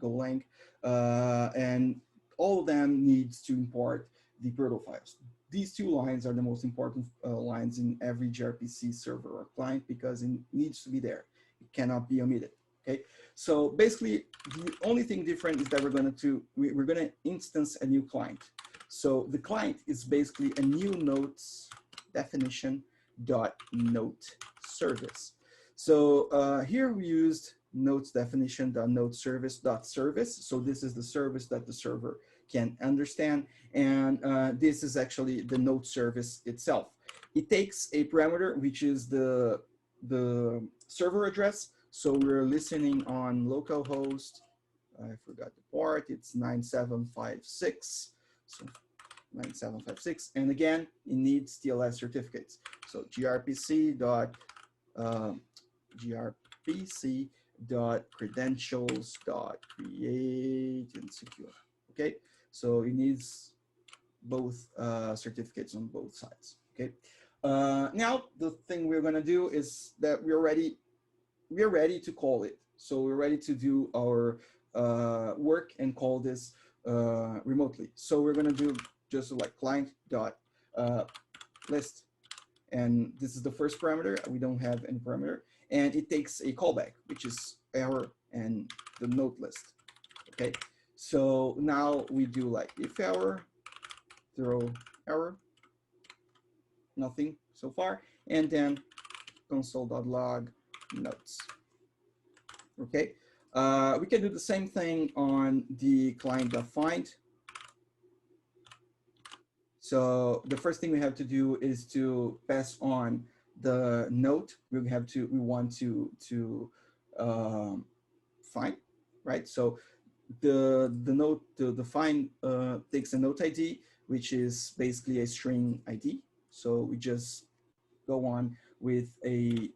Golang. And all of them needs to import the proto files. These two lines are the most important lines in every gRPC server or client because it needs to be there. It cannot be omitted. Okay, so basically the only thing different is that we're going to instance a new client. So the client is basically a new nodes definition dot node service. So here we used nodes definition dot node service dot service. So this is the service that the server can understand, and this is actually the node service itself. It takes a parameter which is the server address. So we're listening on localhost. I forgot the port. It's 9756. So 9756. And again, it needs TLS certificates. So gRPC dot credentials dot create and secure. Okay. So it needs both certificates on both sides. Okay. Now the thing we're going to do is that we're ready to call it. So we're ready to do our work and call this remotely. So we're going to do just like client dot list, and this is the first parameter. We don't have any parameter, and it takes a callback, which is error and the node list. Okay. So now we do like if error, throw error, nothing so far, and then console.log nodes. Okay, we can do the same thing on the client.find. So the first thing we have to do is to pass on the node we want to find, right? So the node, the find takes a node ID, which is basically a string ID. So we just go on with a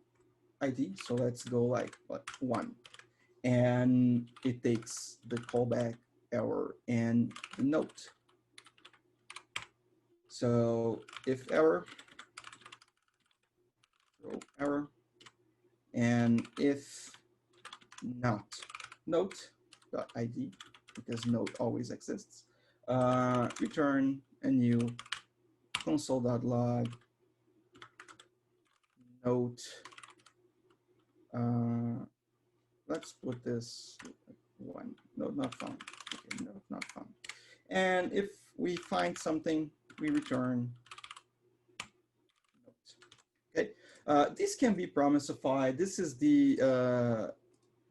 ID. So let's go like what, 1, and it takes the callback error and the node. So if error, throw error, and if not node.id, because node always exists, return a new console.log node. Let's put this 1, node not found. Okay, node not found. And if we find something, we return node. Okay, this can be promiseified. This is the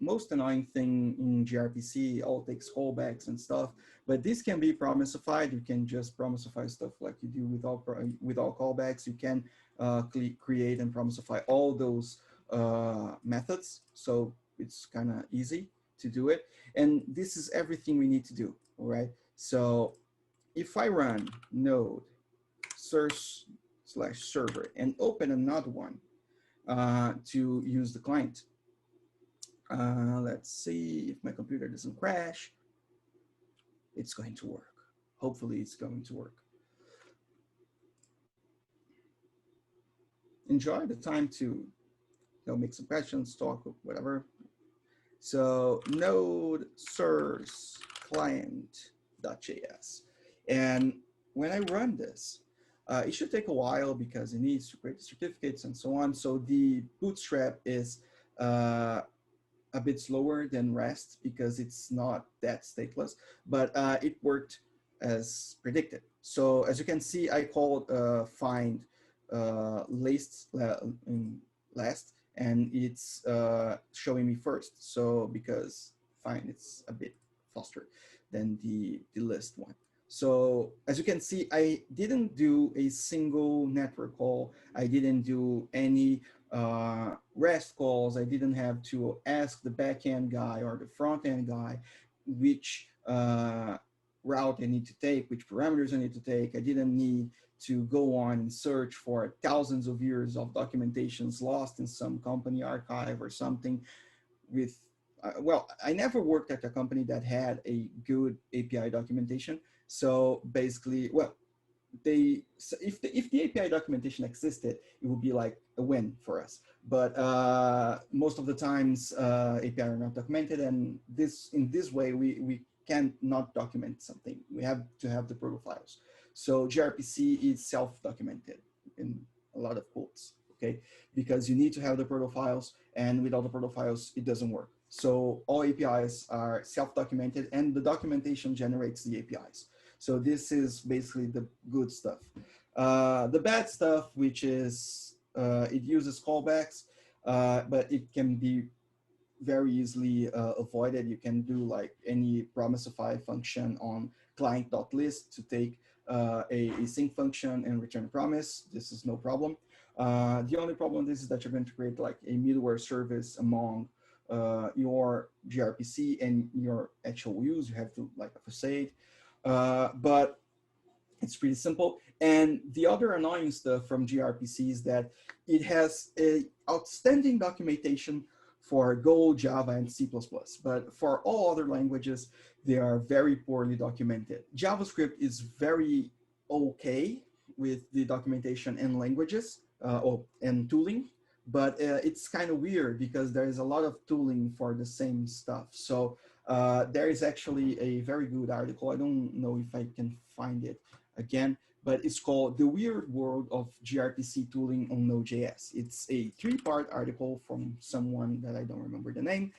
most annoying thing in gRPC, all takes callbacks and stuff, but this can be promiseified. You can just promisify stuff like you do with all callbacks. You can create and promiseify all those methods. So it's kind of easy to do it. And this is everything we need to do, all right? So if I run node source/server and open another one to use the client, let's see if my computer doesn't crash. It's going to work. Hopefully it's going to work. Enjoy the time to make some questions, talk, whatever. So node source client.js. And when I run this, it should take a while because it needs to create the certificates and so on. So the bootstrap is a bit slower than REST because it's not that stateless, but it worked as predicted. So as you can see, I called find last, and it's showing me first. So because find, it's a bit faster than the list one. So as you can see, I didn't do a single network call. I didn't do any REST calls. I didn't have to ask the backend guy or the front end guy which route I need to take, which parameters I need to take. I didn't need to go on and search for thousands of years of documentations lost in some company archive or something with, well, I never worked at a company that had a good API documentation. So basically, well, if the API documentation existed, it would be like a win for us. But most of the times API are not documented, and in this way we can not document something. We have to have the proto files. So gRPC is self-documented in a lot of quotes, okay? Because you need to have the proto files, and without the proto files, it doesn't work. So all APIs are self-documented, and the documentation generates the APIs. So this is basically the good stuff. The bad stuff, which is it uses callbacks, but it can be very easily avoided. You can do like any promisify function on client.list to take a sync function and return a promise. This is no problem. The only problem with this is that you're going to create like a middleware service among your gRPC and your actual use. You have to like facade. But it's pretty simple. And the other annoying stuff from gRPC is that it has a outstanding documentation for Go, Java, and C++. But for all other languages, they are very poorly documented. JavaScript is very okay with the documentation and languages and tooling, but it's kind of weird because there is a lot of tooling for the same stuff. So there is actually a very good article. I don't know if I can find it again, but it's called The Weird World of gRPC Tooling on Node.js. It's a 3-part article from someone that I don't remember the name,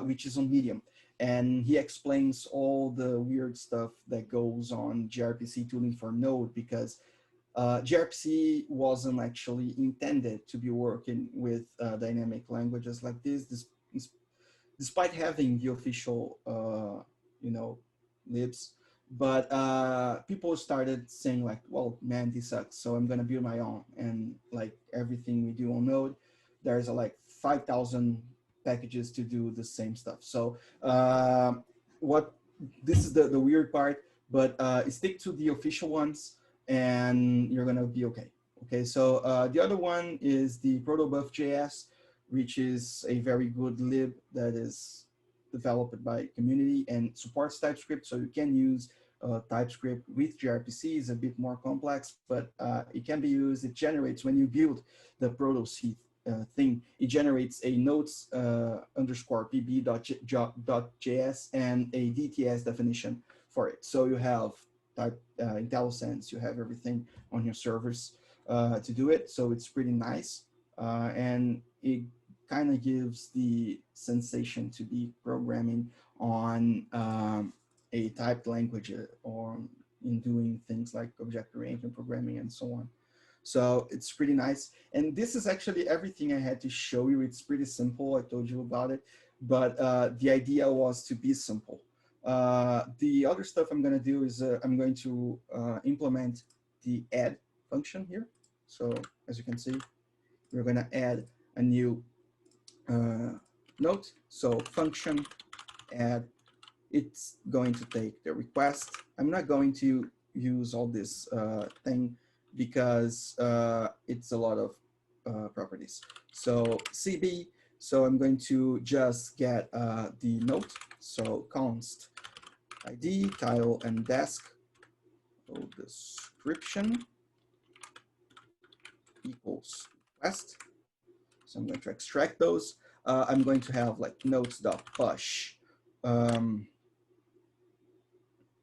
which is on Medium. And he explains all the weird stuff that goes on gRPC tooling for Node, because gRPC wasn't actually intended to be working with dynamic languages like this, despite having the official, libs. But people started saying like, well, man, this sucks, so I'm gonna build my own. And like everything we do on Node, there's like 5,000 packages to do the same stuff. So this is the weird part, but stick to the official ones and you're gonna be okay. Okay, so the other one is the Protobuf Js, which is a very good lib that is developed by community and supports TypeScript. So you can use TypeScript with gRPC. Is a bit more complex, but it can be used. It generates, when you build the proto-C thing, it generates a nodes underscore pb.js and a DTS definition for it. So you have IntelliSense, you have everything on your servers to do it. So it's pretty nice. And it kind of gives the sensation to be programming on a typed language or in doing things like object-oriented programming and so on. So it's pretty nice. And this is actually everything I had to show you. It's pretty simple. I told you about it. but the idea was to be simple. The other stuff I'm going to do is I'm going to implement the add function here. So as you can see, we're going to add a new node. So function add, it's going to take the request. I'm not going to use all this thing because it's a lot of properties. So CB, so I'm going to just get the node. So const ID, title, and desk. So description equals request. So I'm going to extract those. I'm going to have like nodes.push a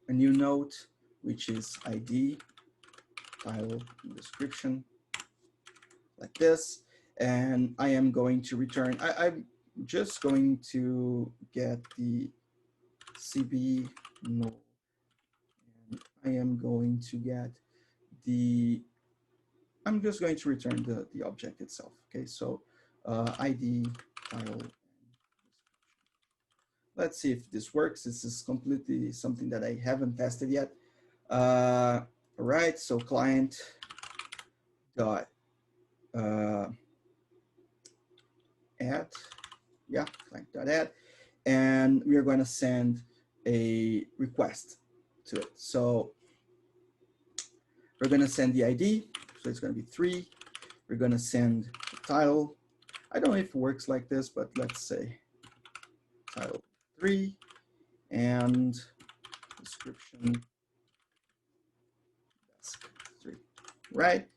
new node, which is ID, title, and description, like this. And I am going to return, I'm just going to get the CB node. And I am going to get I'm just going to return the object itself. Okay, so ID, title. Let's see if this works. This is completely something that I haven't tested yet. All right, so client dot add, yeah, client dot add, and we are going to send a request to it. So we're going to send the ID, so it's going to be 3. We're going to send the title. I don't know if it works like this, but let's say title 3 and description desk 3, right?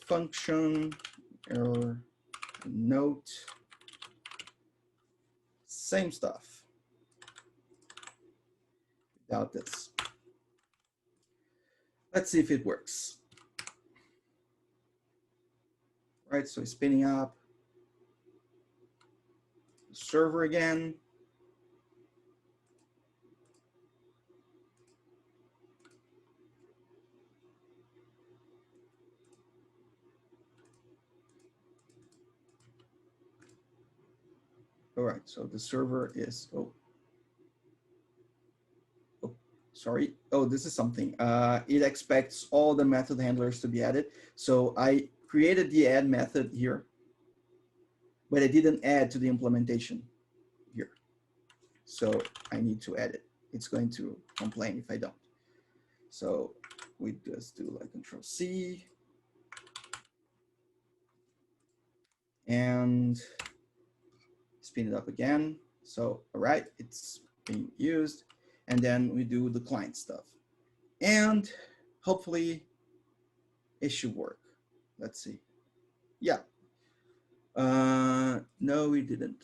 Function error note, same stuff without this. Let's see if it works. Right, so it's spinning up the server again. All right, so the server is, sorry. Oh, this is something. It expects all the method handlers to be added. So I created the add method here, but I didn't add to the implementation here. So I need to add it. It's going to complain if I don't. So we just do like Control C and spin it up again. So, all right, it's being used. And then we do the client stuff. And hopefully it should work. Let's see. Yeah. No, we didn't.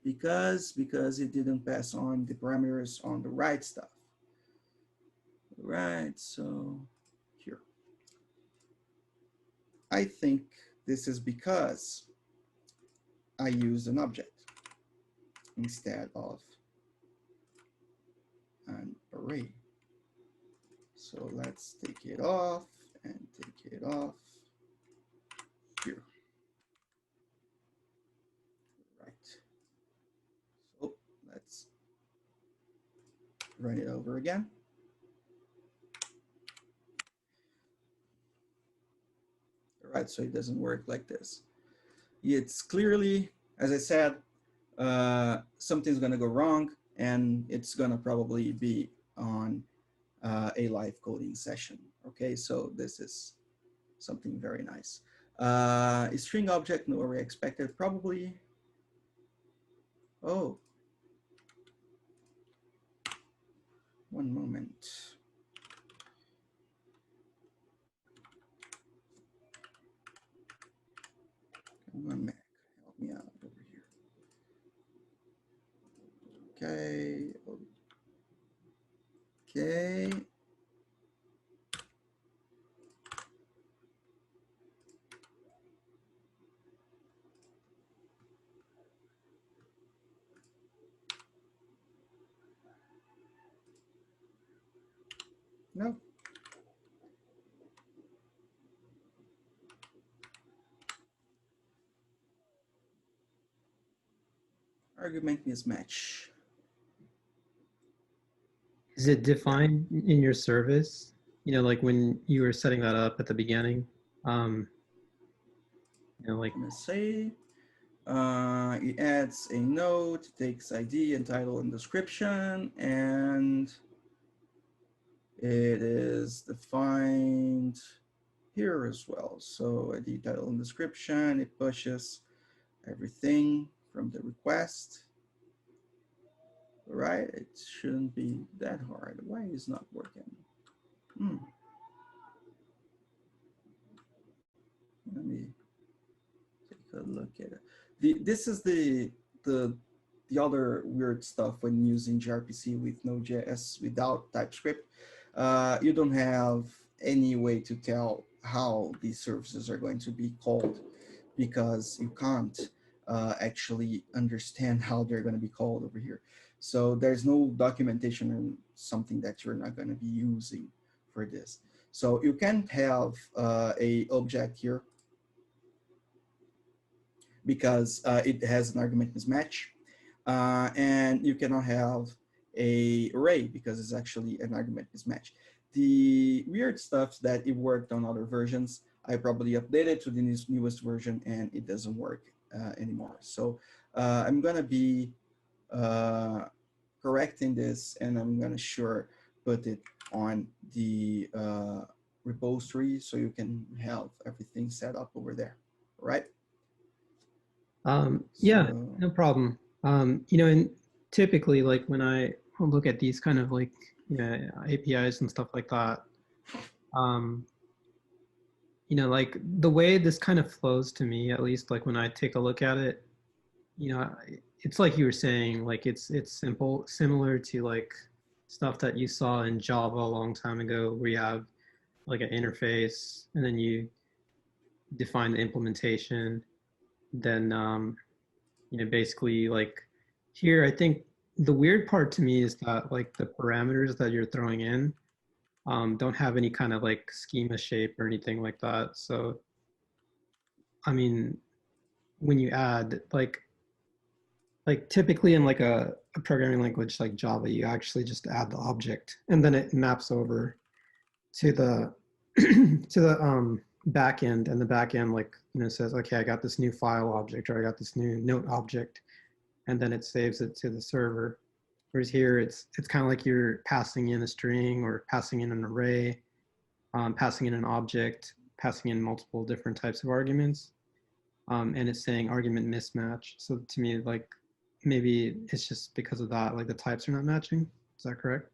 Because it didn't pass on the parameters on the right stuff. Right, so here. I think this is because I used an object instead of an array. So let's take it off and take it off here. Right. So let's run it over again. All right, so it doesn't work like this. It's clearly, as I said, something's going to go wrong, and it's going to probably be on a live coding session. Okay, so this is something very nice. A string object, no array expected, probably. Oh, one moment. Come on, Mac, help me out over here. Okay, okay. No. Argument mismatch. Is it defined in your service? You know, like when you were setting that up at the beginning? You know, like, I'm gonna say it adds a node, takes ID and title and description, and it is defined here as well. So ID, title, and description, it pushes everything from the request. All right, it shouldn't be that hard. Why is it not working? Let me take a look at it. This is the other weird stuff when using gRPC with Node.js without TypeScript. You don't have any way to tell how these services are going to be called because you can't actually understand how they're going to be called over here. So there's no documentation or something that you're not going to be using for this. So you can have a object here because it has an argument mismatch. And you cannot have a array because it's actually an argument mismatch. The weird stuff that it worked on other versions, I probably updated to the newest version and it doesn't work anymore. So I'm gonna be correcting this and I'm gonna put it on the repository so you can have everything set up over there, right? yeah, So, no problem. You know, and typically, like when I look at these kind of like, you know, APIs and stuff like that, you know, like the way this kind of flows to me, at least like when I take a look at it, you know, it's like you were saying, like it's simple, similar to like stuff that you saw in Java a long time ago, where you have like an interface and then you define the implementation, then you know, basically like here, I think the weird part to me is that like the parameters that you're throwing in don't have any kind of like schema shape or anything like that. So, I mean, when you add like typically in like a programming language like Java, you actually just add the object and then it maps over to the to the backend, and the backend like, you know, says, okay, I got this new file object or I got this new note object, and then it saves it to the server. Whereas here, it's kind of like you're passing in a string or passing in an array, passing in an object, passing in multiple different types of arguments, and it's saying argument mismatch. So to me, like maybe it's just because of that, like the types are not matching. Is that correct?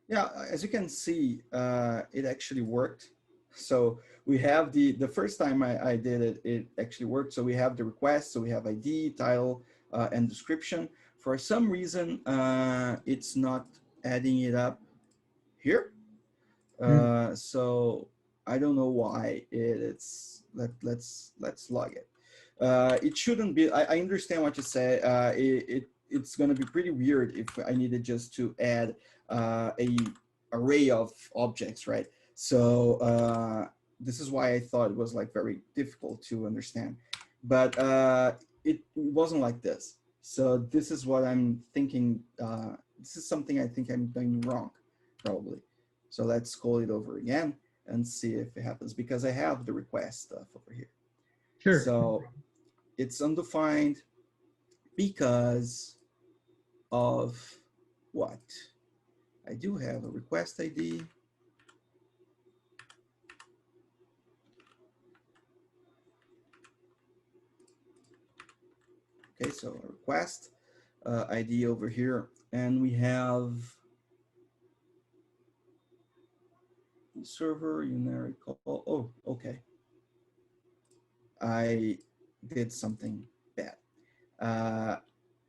yeah, as you can see, it actually worked. So we have the first time I did it, it actually worked. So we have the request, so we have ID, title, and description. For some reason, it's not adding it up here. So I don't know why it's, let's log it. It shouldn't be, I understand what you say. It's gonna be pretty weird if I needed just to add a array of objects, right? So this is why I thought it was like very difficult to understand, but it wasn't like this. So this is what I'm thinking. This is something I think I'm doing wrong, probably. So let's call it over again and see if it happens, because I have the request stuff over here. Sure. So it's undefined because of what? I do have a request ID. Okay, so a request ID over here, and we have server unary call. Oh, okay. I did something bad.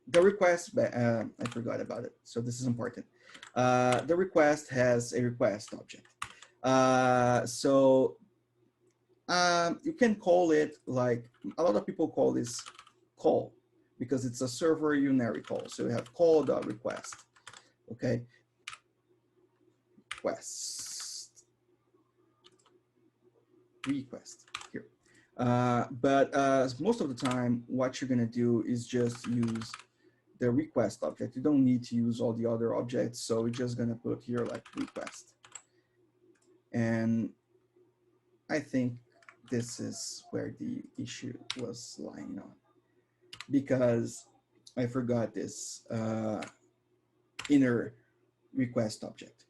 The request, I forgot about it. So this is important. The request has a request object. You can call it like, a lot of people call this call because it's a server unary call. So you have call.request, okay? Request here. But most of the time, what you're going to do is just use the request object. You don't need to use all the other objects. So we're just going to put here like request. And I think this is where the issue was lying on, because I forgot this inner request object.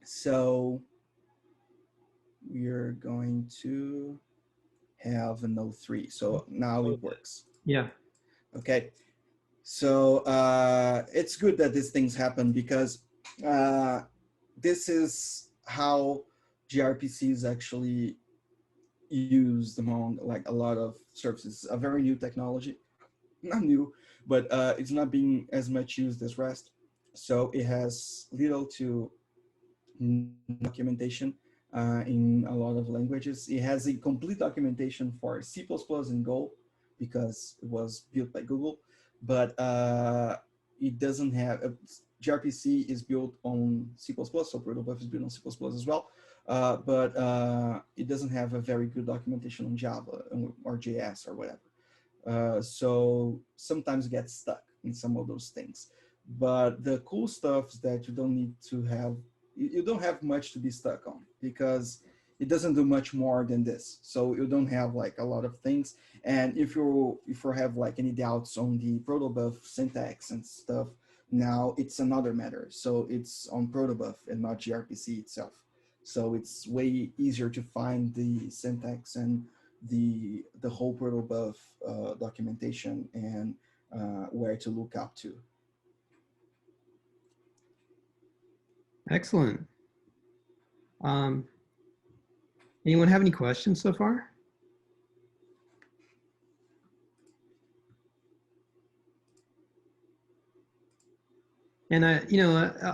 So we're going to have a node 3. So now it works. Yeah. Okay. So it's good that these things happen, because this is how gRPC is actually used among like a lot of services. A very new technology, not new, but it's not being as much used as REST. So it has little to documentation in a lot of languages. It has a complete documentation for C++ and Go, because it was built by Google, but it doesn't have, gRPC is built on C++, so Protobuf is built on C++ as well, but it doesn't have a very good documentation on Java or JS or whatever. So sometimes it gets stuck in some of those things. But the cool stuff is that you don't need to have, you don't have much to be stuck on, because it doesn't do much more than this. So you don't have like a lot of things. And if you have like any doubts on the Protobuf syntax and stuff, now it's another matter. So it's on Protobuf and not gRPC itself. So it's way easier to find the syntax and the whole Protobuf documentation and where to look up to. Excellent. Anyone have any questions so far? And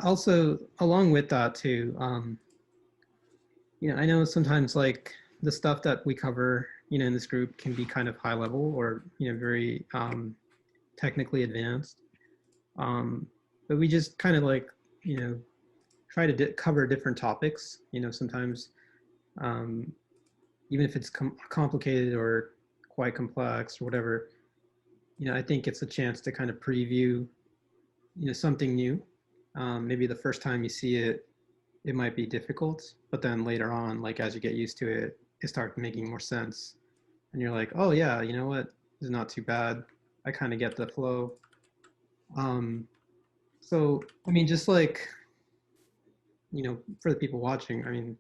also along with that too, I know sometimes like the stuff that we cover, in this group can be kind of high level or, very technically advanced. But we just kind of like, try to cover different topics, sometimes even if it's complicated or quite complex or whatever, I think it's a chance to kind of preview, something new. Maybe the first time you see it, it might be difficult, but then later on, like as you get used to it, it starts making more sense. And you're like, oh yeah, you know what? This is not too bad. I kind of get the flow. So, I mean, just like, for the people watching, I mean,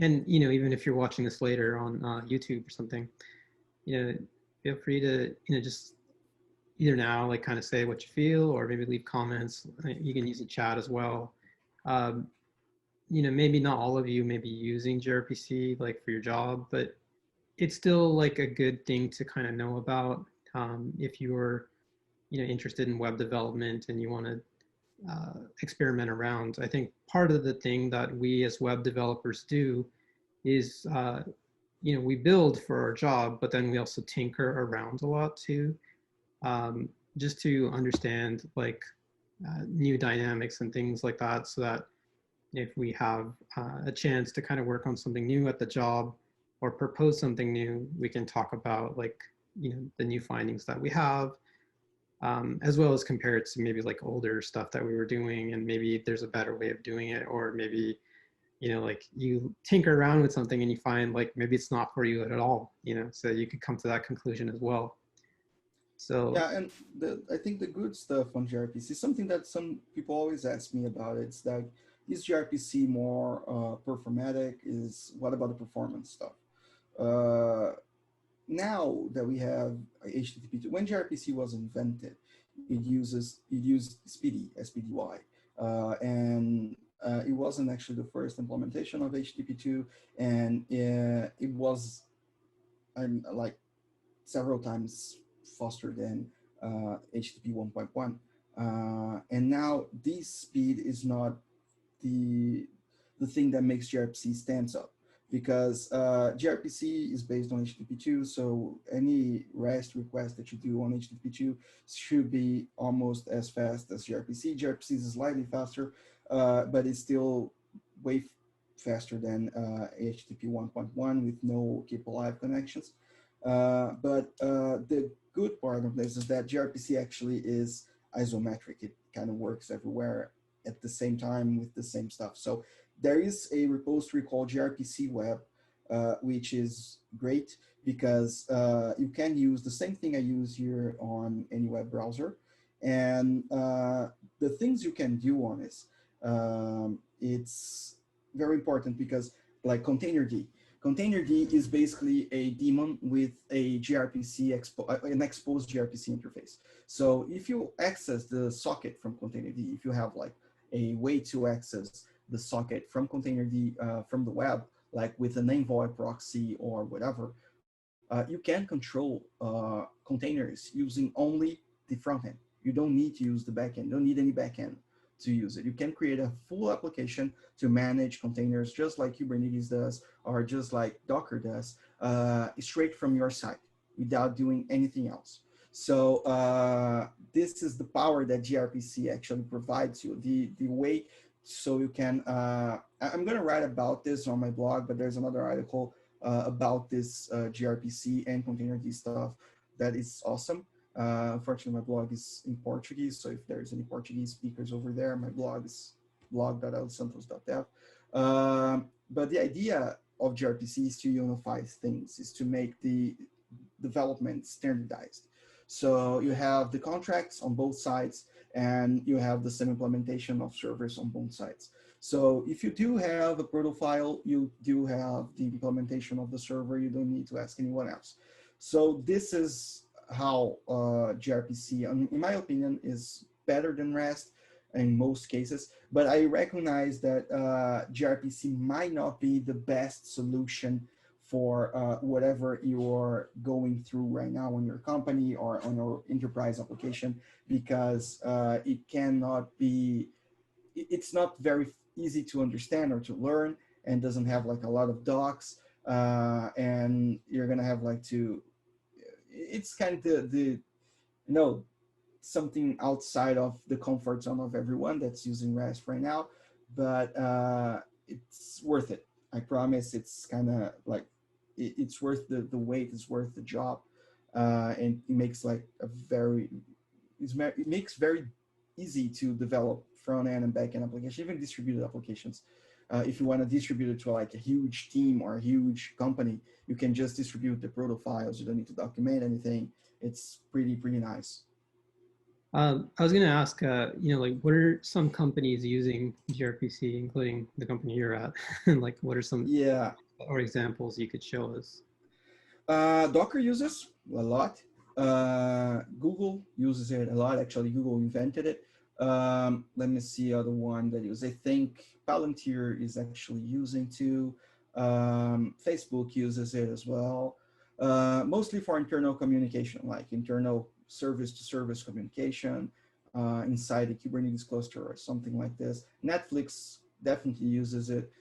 and, even if you're watching this later on YouTube or something, feel free to, just either now, like kind of say what you feel, or maybe leave comments. You can use the chat as well. Maybe not all of you may be using gRPC like for your job, but it's still like a good thing to kind of know about if you're, interested in web development and you want to experiment around. I think part of the thing that we as web developers do is, we build for our job, but then we also tinker around a lot too, just to understand like new dynamics and things like that, so that if we have a chance to kind of work on something new at the job or propose something new, we can talk about like, the new findings that we have, as well as compare it to maybe like older stuff that we were doing, and maybe there's a better way of doing it, or maybe, like you tinker around with something and you find like maybe it's not for you at all, so you could come to that conclusion as well. So yeah, and I think the good stuff on gRPC, something that some people always ask me about, it's that is gRPC more performatic? What about the performance stuff? Now that we have HTTP2, when gRPC was invented, it used Speedy, SPDY, and it wasn't actually the first implementation of HTTP2, and it was like several times faster than HTTP 1.1. And now this speed is not the thing that makes gRPC stands up, because gRPC is based on HTTP2, so any REST request that you do on HTTP2 should be almost as fast as gRPC. gRPC is slightly faster, but it's still way faster than HTTP 1.1 with no keep alive connections. But the good part of this is that gRPC actually is isometric. It kind of works everywhere at the same time with the same stuff. So there is a repository called gRPC Web, which is great because you can use the same thing I use here on any web browser. And the things you can do on this, it's very important because like containerd. Containerd is basically a daemon with a gRPC, an exposed gRPC interface. So if you access the socket from containerd, if you have like a way to access the socket from containerd from the web, like with an envoy proxy or whatever, you can control containers using only the front end. You don't need to use the backend. You don't need any backend to use it. You can create a full application to manage containers just like Kubernetes does or just like Docker does, straight from your site without doing anything else. So this is the power that gRPC actually provides you, the way so you can, I'm going to write about this on my blog, but there's another article about this gRPC and containerd stuff that is awesome. Unfortunately, my blog is in Portuguese, so if there's any Portuguese speakers over there, my blog is blog.santos.dev. But the idea of gRPC is to unify things, is to make the development standardized. So you have the contracts on both sides, and you have the same implementation of servers on both sides. So if you do have a proto file, you do have the implementation of the server. You don't need to ask anyone else. So this is how gRPC, in my opinion, is better than REST in most cases. But I recognize that gRPC might not be the best solution for whatever you're going through right now on your company or on your enterprise application, because it cannot be, it's not very easy to understand or to learn, and doesn't have like a lot of docs, and you're gonna have like to, it's kind of the you know, something outside of the comfort zone of everyone that's using REST right now, but it's worth it. I promise. It's kind of like, it's worth the wait, it's worth the job, and it makes like a very, it makes very easy to develop front end and back end applications, even distributed applications. If you want to distribute it to like a huge team or a huge company, you can just distribute the proto files. You don't need to document anything. It's pretty nice. I was going to ask, you know, like, what are some companies using gRPC, including the company you're at? And like, what are some or examples you could show us? Docker uses a lot. Google uses it a lot. Actually, Google invented it. Let me see other one that uses. I think Palantir is actually using too. Facebook uses it as well. Mostly for internal communication, like internal service-to-service communication inside the Kubernetes cluster or something like this. Netflix definitely uses it.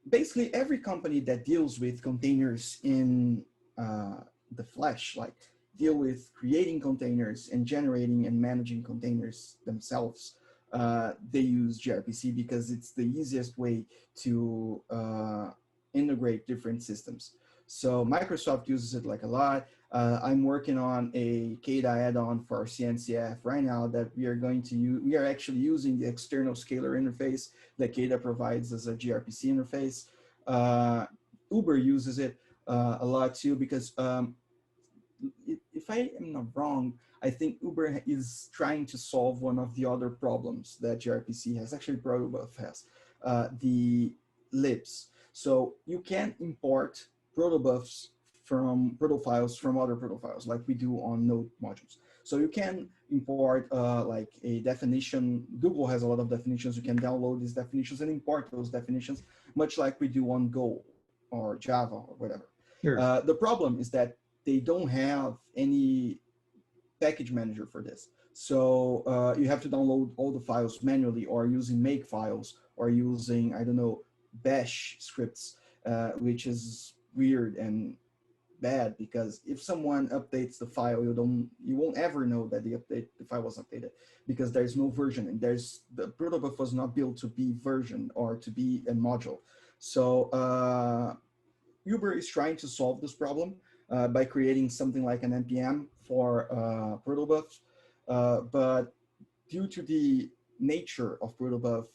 Basically, every company that deals with containers in the flesh, like deal with creating containers and generating and managing containers themselves, they use gRPC because it's the easiest way to integrate different systems. So Microsoft uses it like a lot. I'm working on a Kata add-on for CNCF right now that we are going to use. We are actually using the external scalar interface that Kata provides as a gRPC interface. Uber uses it a lot too, because if I am not wrong, I think Uber is trying to solve one of the other problems that gRPC has. Actually, Protobuf has the libs. So you can import protobufs from proto files from other proto files, like we do on Node modules. So you can import like a definition. Google has a lot of definitions. You can download these definitions and import those definitions, much like we do on Go or Java or whatever. Sure. The problem is that they don't have any package manager for this. So you have to download all the files manually, or using make files, or using, I don't know, bash scripts, which is weird and bad, because if someone updates the file, you won't ever know that the file was updated, because there's no version, and the Protobuf was not built to be version or to be a module. So Uber is trying to solve this problem by creating something like an npm for Protobuf, but due to the nature of Protobuf,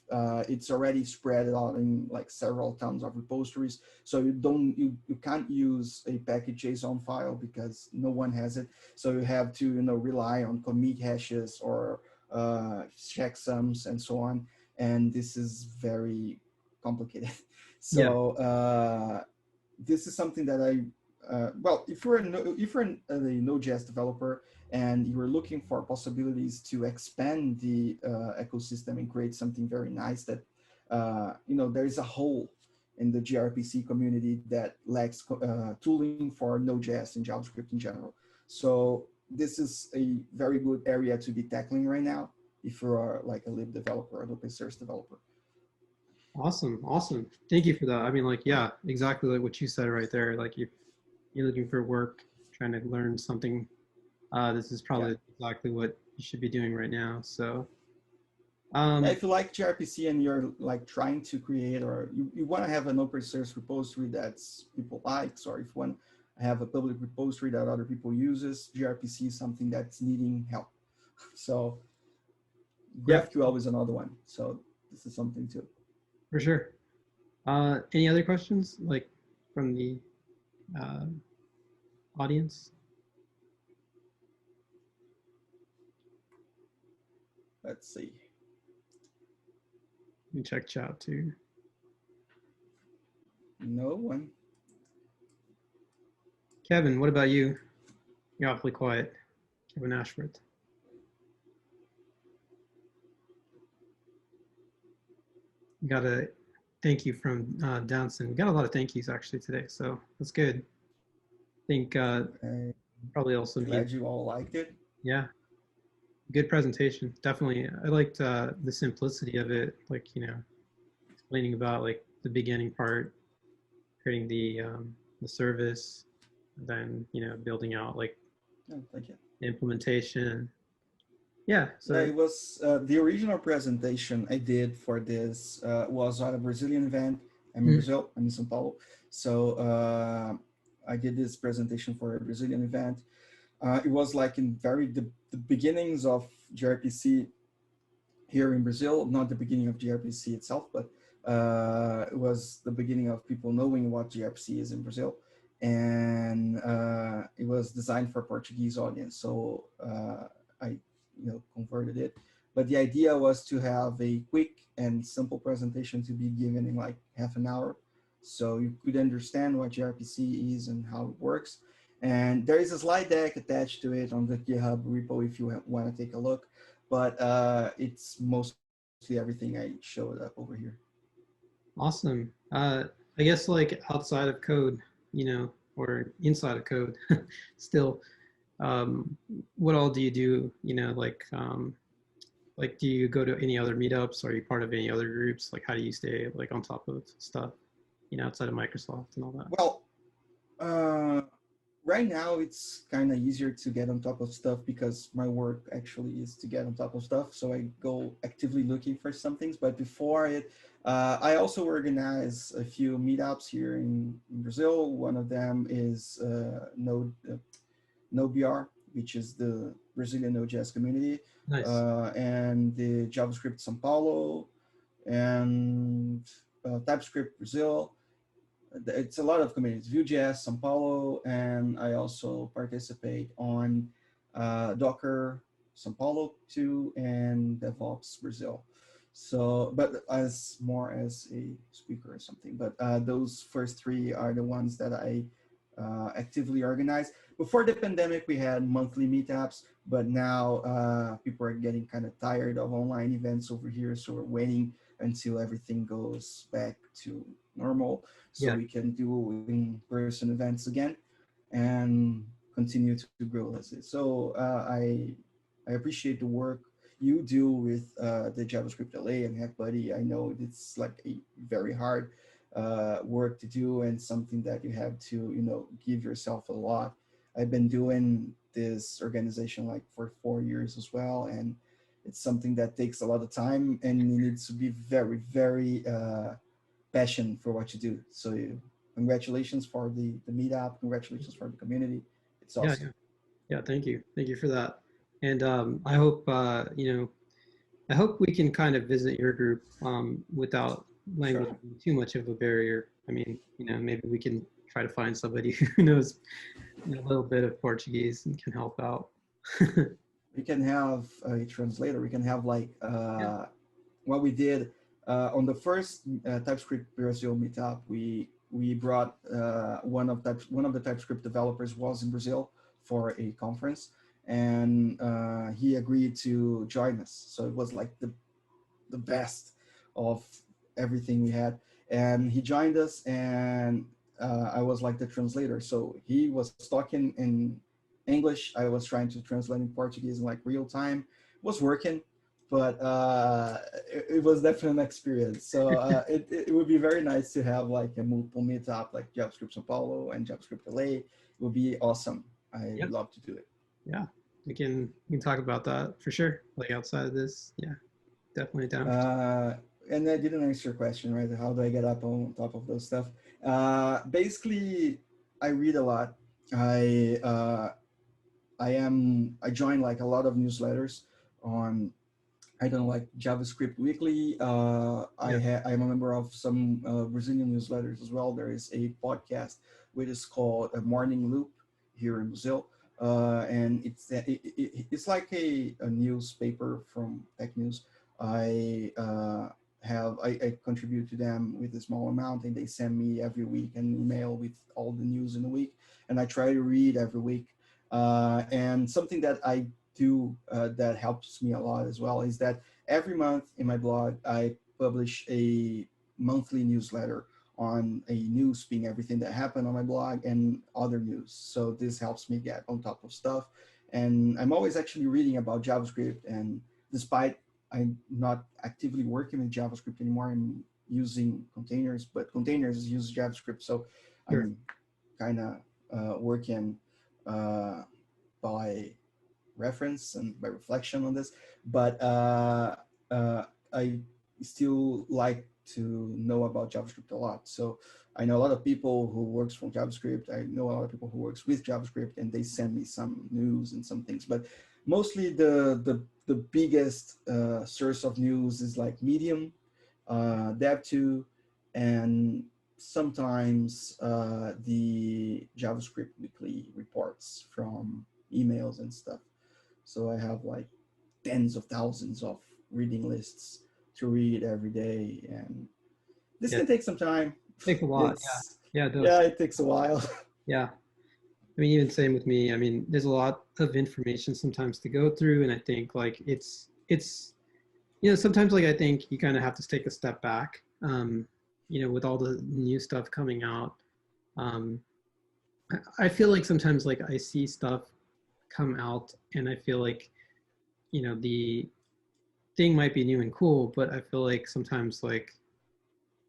it's already spread out in like several tons of repositories. So you can't use a package JSON file because no one has it. So you have to rely on commit hashes or checksums and so on. And this is very complicated. So this is something that well, if you're a Node.js developer and you're looking for possibilities to expand the ecosystem and create something very nice, that there is a hole in the gRPC community that lacks tooling for Node.js and JavaScript in general. So this is a very good area to be tackling right now if you are like a lib developer or an open source developer. Awesome. Thank you for that. I mean, like, yeah, exactly like what you said right there. Like, if you're looking for work, trying to learn something, this is probably exactly what you should be doing right now. So if you like gRPC and you're like trying to create, or you want to have an open source repository that's people likes, or if you want to have a public repository that other people uses, gRPC is something that's needing help. So GraphQL is another one. So this is something too. For sure. Any other questions, like from the audience? Let's see. Let me check chat too. No one. Kevin, what about you? You're awfully quiet. Kevin Ashworth. Got a thank you from Downson. We got a lot of thank yous actually today, so that's good. I think probably also glad you all liked it. Yeah, good presentation. Definitely, I liked the simplicity of it. Like explaining about like the beginning part, creating the service, then building out like thank you. The implementation. Yeah, so it was the original presentation I did for this was at a Brazilian event. I'm in Brazil, I'm in São Paulo. So I did this presentation for a Brazilian event. It was like in the beginnings of gRPC here in Brazil, not the beginning of gRPC itself, but it was the beginning of people knowing what gRPC is in Brazil. And it was designed for a Portuguese audience. So I converted it, but the idea was to have a quick and simple presentation to be given in like half an hour, so you could understand what gRPC is and how it works. And there is a slide deck attached to it on the GitHub repo if you want to take a look, but it's mostly everything I showed up over here. Awesome. I guess like outside of code, or inside of code still, what all do you do? Like do you go to any other meetups? Are you part of any other groups? Like how do you stay like on top of stuff, outside of Microsoft and all that? Well, right now it's kind of easier to get on top of stuff because my work actually is to get on top of stuff. So I go actively looking for some things. But before it, I also organize a few meetups here in Brazil. One of them is NodeBR, which is the Brazilian Node.js community. Nice. And the JavaScript São Paulo, and TypeScript Brazil. It's a lot of communities, VueJs São Paulo, and I also participate on Docker São Paulo too, and DevOps Brazil. So, but as more as a speaker or something, but those first three are the ones that I actively organize. Before the pandemic, we had monthly meetups, but now people are getting kind of tired of online events over here. So we're waiting until everything goes back to normal, so we can do in-person events again and continue to grow. So I appreciate the work you do with the JavaScript LA and HackBuddy. I know it's like a very hard work to do and something that you have to, you know, give yourself a lot. I've been doing this organization like for 4 years as well, and it's something that takes a lot of time, and you need to be very, very passionate for what you do. So congratulations for the meetup. Congratulations for the community. It's Yeah, awesome. yeah. Thank you for that. And I hope you know, I hope we can kind of visit your group without language Sure. being too much of a barrier. I mean, you know, maybe we can try to find somebody who knows a little bit of Portuguese and can help out. We can have a translator. We can have like Yeah. what we did on the first TypeScript Brazil meetup. We brought one of the TypeScript developers was in Brazil for a conference, and he agreed to join us. So it was like the best of everything we had, and he joined us, and I was like the translator. So he was talking in English, I was trying to translate in Portuguese in like real time. It was working, but it was definitely an experience. So it would be very nice to have like a multiple meetup like JavaScript São Paulo and JavaScript LA. It would be awesome. I Yeah. would love to do it. Yeah. We can talk about that for sure. Like outside of this. Yeah. Definitely down. And I didn't answer your question, right? How do I get up on top of those stuff? Basically, I read a lot. I I join like a lot of newsletters on, I don't know, like JavaScript Weekly. Yeah. I'm a member of some Brazilian newsletters as well. There is a podcast which is called a Morning Loop here in Brazil, and it's like a newspaper from Tech News. I I contribute to them with a small amount, and they send me every week an email with all the news in the week, and I try to read every week. And something that I do that helps me a lot as well is that every month in my blog I publish a monthly newsletter on a news, being everything that happened on my blog and other news. So this helps me get on top of stuff, and I'm always actually reading about JavaScript. And despite I'm not actively working with JavaScript anymore, I'm using containers, but containers use JavaScript, so Sure. I'm kind of working uh, by reference and by reflection on this, but I still like to know about JavaScript a lot. So I know a lot of people who works from JavaScript. I know a lot of people who works with JavaScript, and they send me some news and some things. But mostly the biggest source of news is like Medium, Dev2, and sometimes the JavaScript weekly reports from emails and stuff. So I have like tens of thousands of reading lists to read every day, and this Yeah. can take some time. Takes a lot. It's Yeah. It does. yeah, it takes a while. Yeah. I mean, even same with me. I mean, there's a lot of information sometimes to go through, and I think like it's you know, sometimes like I think you kind of have to take a step back. You know, with all the new stuff coming out, um, I feel like sometimes like I see stuff come out, and I feel like, you know, the thing might be new and cool, but I feel like sometimes like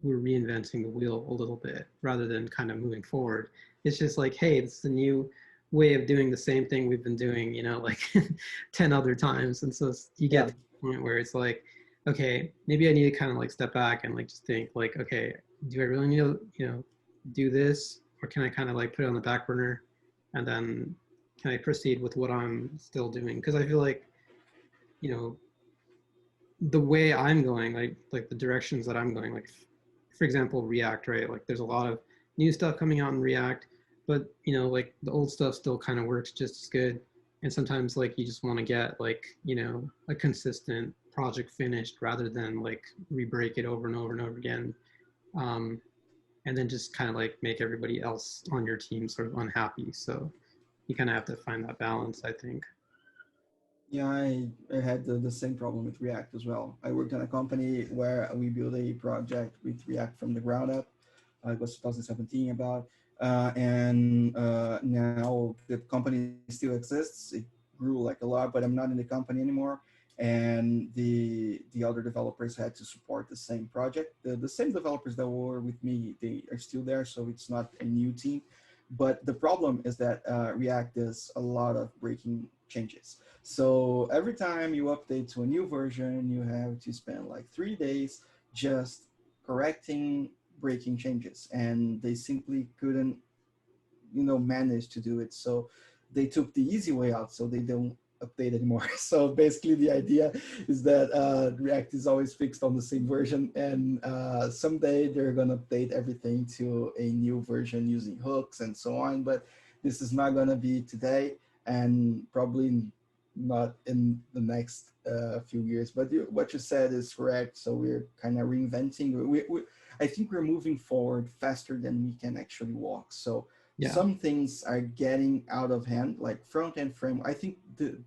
we're reinventing the wheel a little bit rather than kind of moving forward. It's just like, hey, this is a new way of doing the same thing we've been doing, you know, like 10 other times. And so you get Yeah, to the point where it's like, okay, maybe I need to kind of like step back and like just think like, okay, do I really need to, you know, do this? Or can I kind of like put it on the back burner and then can I proceed with what I'm still doing? Because I feel like, you know, the way I'm going, like the directions that I'm going, like for example, React, right? Like there's a lot of new stuff coming out in React, but you know, like the old stuff still kind of works just as good. And sometimes like you just want to get like, you know, a consistent project finished rather than like re-break it over and over and over again. Um, and then just kind of like make everybody else on your team sort of unhappy. So you kind of have to find that balance, I think. yeah, I had the same problem with React as well. I worked on a company where we built a project with React from the ground up. It was 2017 about, and now the company still exists. It grew like a lot, but I'm not in the company anymore. and the other developers had to support the same project. The same developers that were with me, they are still there, so it's not a new team. But the problem is that React does a lot of breaking changes. So every time you update to a new version, you have to spend like 3 days just correcting breaking changes, and they simply couldn't, manage to do it. So they took the easy way out, so they don't update anymore. So basically the idea is that React is always fixed on the same version, and someday they're going to update everything to a new version using hooks and so on. But this is not going to be today, and probably not in the next few years. But what you said is correct. So we're kind of reinventing. I think we're moving forward faster than we can actually walk. So Yeah. some things are getting out of hand, like front-end framework. I think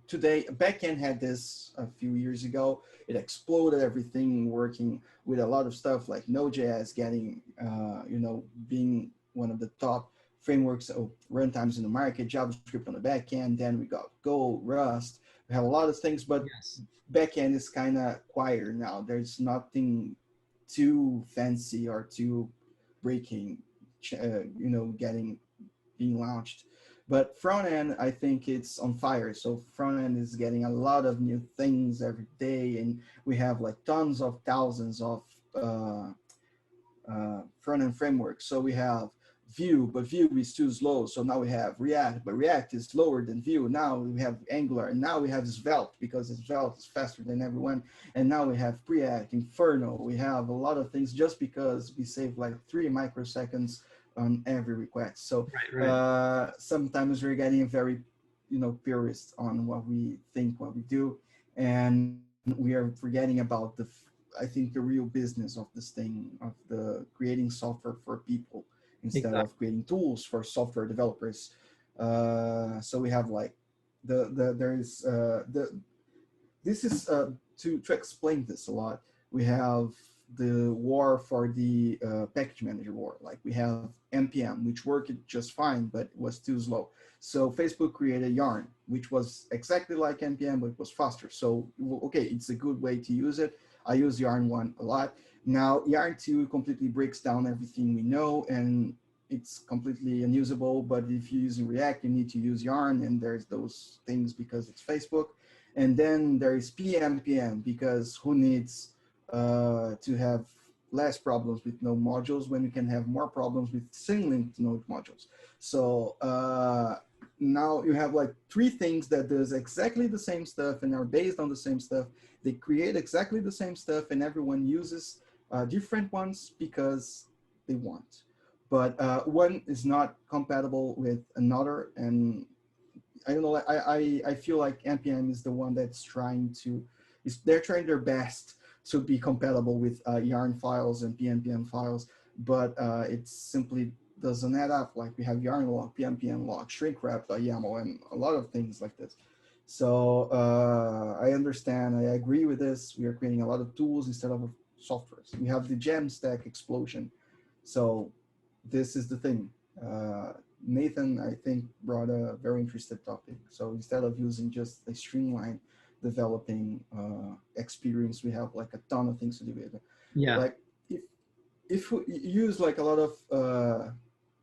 today, backend had this a few years ago. It exploded, everything working with a lot of stuff like Node.js getting, being one of the top frameworks of runtimes in the market, JavaScript on the backend. Then we got Go, Rust. We have a lot of things, but Yes. backend is kind of quieter now. There's nothing too fancy or too breaking, being launched. But front end, I think it's on fire. So front end is getting a lot of new things every day, and we have like tons of thousands of front end frameworks. So we have Vue, but Vue is too slow. So now we have React, but React is slower than Vue. Now we have Angular, and now we have Svelte because Svelte is faster than everyone. And now we have Preact, Inferno. We have a lot of things just because we save like 3 microseconds on every request. So Right. sometimes we're getting very, purist on what we think, what we do, and we are forgetting about I think the real business of this thing, of the creating software for people instead Exactly. of creating tools for software developers. So we have like this is to explain this a lot. We have the war for the package manager war. Like we have npm, which worked just fine, but it was too slow. So Facebook created Yarn, which was exactly like npm, but it was faster. So okay, it's a good way to use it. I use Yarn 1 a lot. Now Yarn 2 completely breaks down everything we know, and it's completely unusable. But if you're using React, you need to use Yarn, and there's those things because it's Facebook. And then there is PMPM, because who needs to have less problems with node modules when you can have more problems with syn-linked node modules. So now you have like 3 things that does exactly the same stuff and are based on the same stuff. They create exactly the same stuff, and everyone uses different ones because they want. But one is not compatible with another, and I don't know. I feel like npm is the one that's they're trying their best to be compatible with yarn files and pnpm files, but it simply doesn't add up. Like we have yarn log, pnpm log, shrinkwrap.yaml, and a lot of things like this. So I understand. I agree with this. We are creating a lot of tools instead of softwares. We have the gem stack explosion. So this is the thing. Nathan, I think, brought a very interesting topic. So instead of using just a streamlined developing experience, we have like a ton of things to do with it. Yeah. Like if we use like a lot of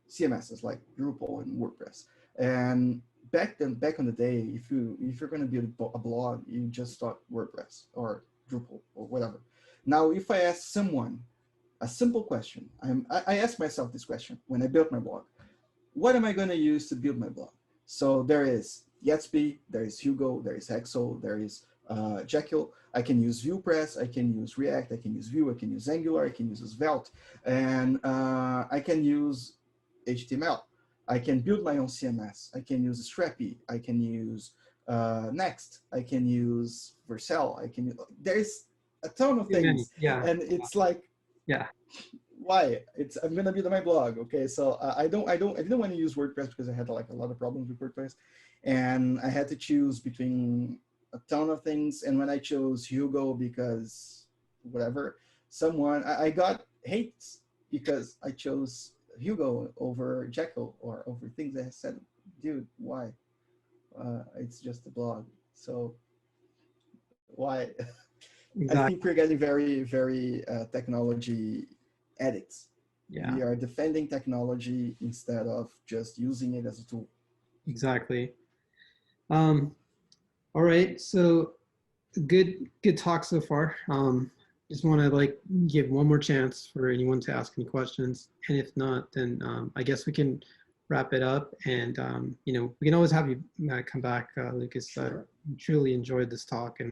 CMSs like Drupal and WordPress, and back in the day, if you're going to build a blog, you just start WordPress or Drupal or whatever. Now, if I ask someone a simple question, I ask myself this question when I built my blog: what am I going to use to build my blog? So there is Gatsby, there is Hugo, there is Hexo, there is Jekyll. I can use VuePress, I can use React, I can use Vue, I can use Angular, I can use Svelte, and I can use HTML. I can build my own CMS. I can use Strappy. I can use Next. I can use Vercel. There's a ton of Too many. things, Yeah. and it's like, Yeah. why? I'm gonna build my blog. Okay, so I didn't want to use WordPress because I had like a lot of problems with WordPress, and I had to choose between a ton of things. And when I chose Hugo because whatever, I got hates because I chose Hugo over Jekyll or over things. I said, dude, why? It's just a blog. So why? I Exactly. think we're getting very, very technology addicts. Yeah, We are defending technology instead of just using it as a tool. exactly. All right. So good talk so far. Just want to like give one more chance for anyone to ask any questions, and if not, then I guess we can wrap it up. And you know, we can always have you come back, Lucas. Sure. Truly enjoyed this talk, and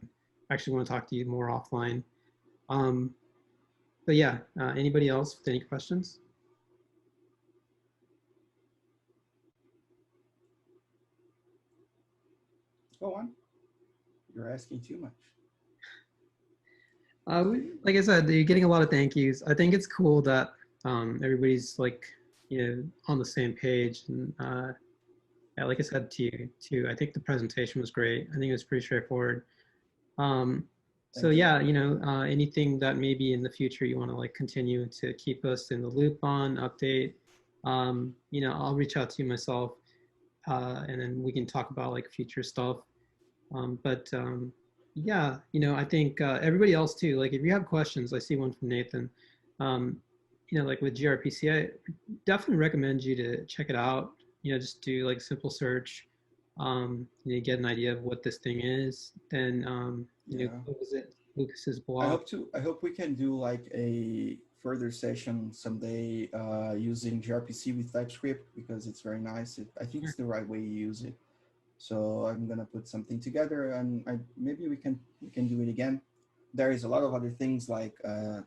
actually want to talk to you more offline. But yeah, anybody else with any questions? Go on. You're asking too much. Like I said, you're getting a lot of thank yous. I think it's cool that everybody's like, you know, on the same page. And yeah, like I said to you too, I think the presentation was great. I think it was pretty straightforward. So Thank you. yeah, you know, anything that maybe in the future you want to like continue to keep us in the loop on, update, you know, I'll reach out to you myself, and then we can talk about like future stuff. But yeah, you know, I think everybody else too, like if you have questions, I see one from Nathan, um, you know, like with gRPC, I definitely recommend you to check it out. You know, just do like simple search, you know, get an idea of what this thing is. Then, you know, Yeah. go visit Lucas's I blog. hope to. I hope we can do like a further session someday using gRPC with TypeScript because it's very nice. I think it's the right way you use it. So I'm gonna put something together, and maybe we can do it again. There is a lot of other things like I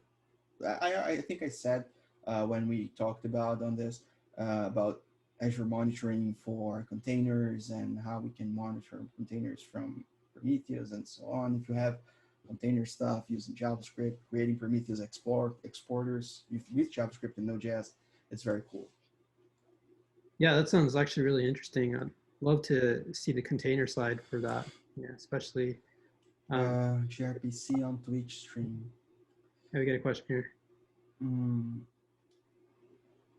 think I said when we talked about on this about Azure monitoring for containers and how we can monitor containers from Prometheus and so on. If you have container stuff using JavaScript, creating Prometheus exporters with JavaScript and Node.js, it's very cool. Yeah, that sounds actually really interesting. I'd love to see the container side for that. Yeah, especially. gRPC on Twitch stream. Yeah, we get a question here.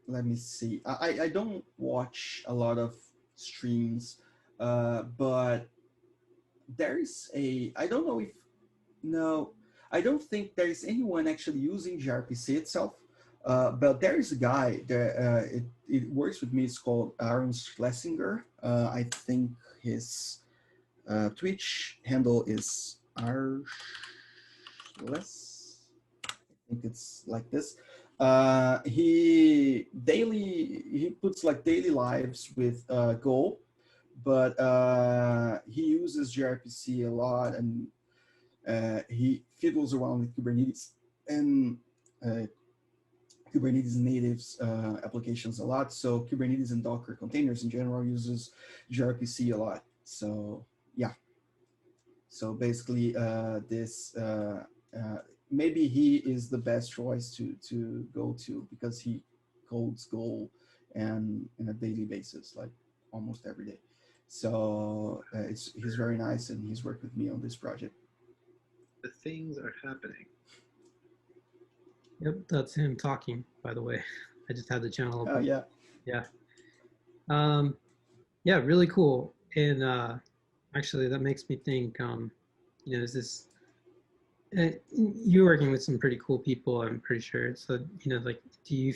Let me see. I don't watch a lot of streams, but there's I don't know if, no, I don't think there's anyone actually using gRPC itself, but there's a guy that it works with me. It's called Aaron Schlesinger. I think his Twitch handle is Arschles. I think it's like this. He puts like daily lives with Go, but he uses gRPC a lot, and he fiddles around with Kubernetes and Kubernetes natives applications a lot. So Kubernetes and Docker containers in general uses gRPC a lot. So yeah. So basically, maybe he is the best choice to go to because he codes Go and on a daily basis, like almost every day. So he's very nice, and he's worked with me on this project. The things are happening. Yep, that's him talking, by the way. I just had the channel open. Oh yeah. Yeah. Yeah, really cool. And actually, that makes me think, you know, is this, you're working with some pretty cool people, I'm pretty sure. So, you know, like, do you,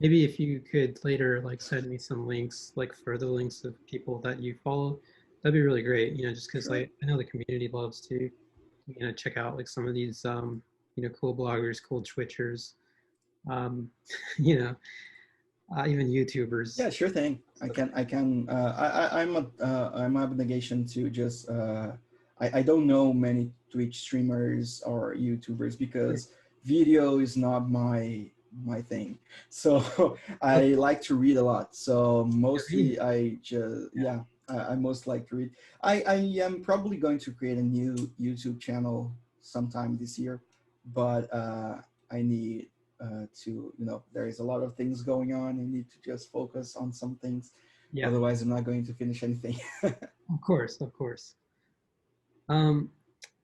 maybe if you could later, like, send me some links, like, further links of people that you follow, that'd be really great, you know, just because Sure. I know the community loves to, you know, check out, like, some of these, you know, cool bloggers, cool Twitchers, you know, even YouTubers. Yeah, sure thing. I'm obligation to just I don't know many Twitch streamers or YouTubers because video is not my thing. So I like to read a lot. So mostly I most like to read. I am probably going to create a new YouTube channel sometime this year, but I need to, you know, there is a lot of things going on. I need to just focus on some things. Yeah. Otherwise, I'm not going to finish anything. Of course, of course. All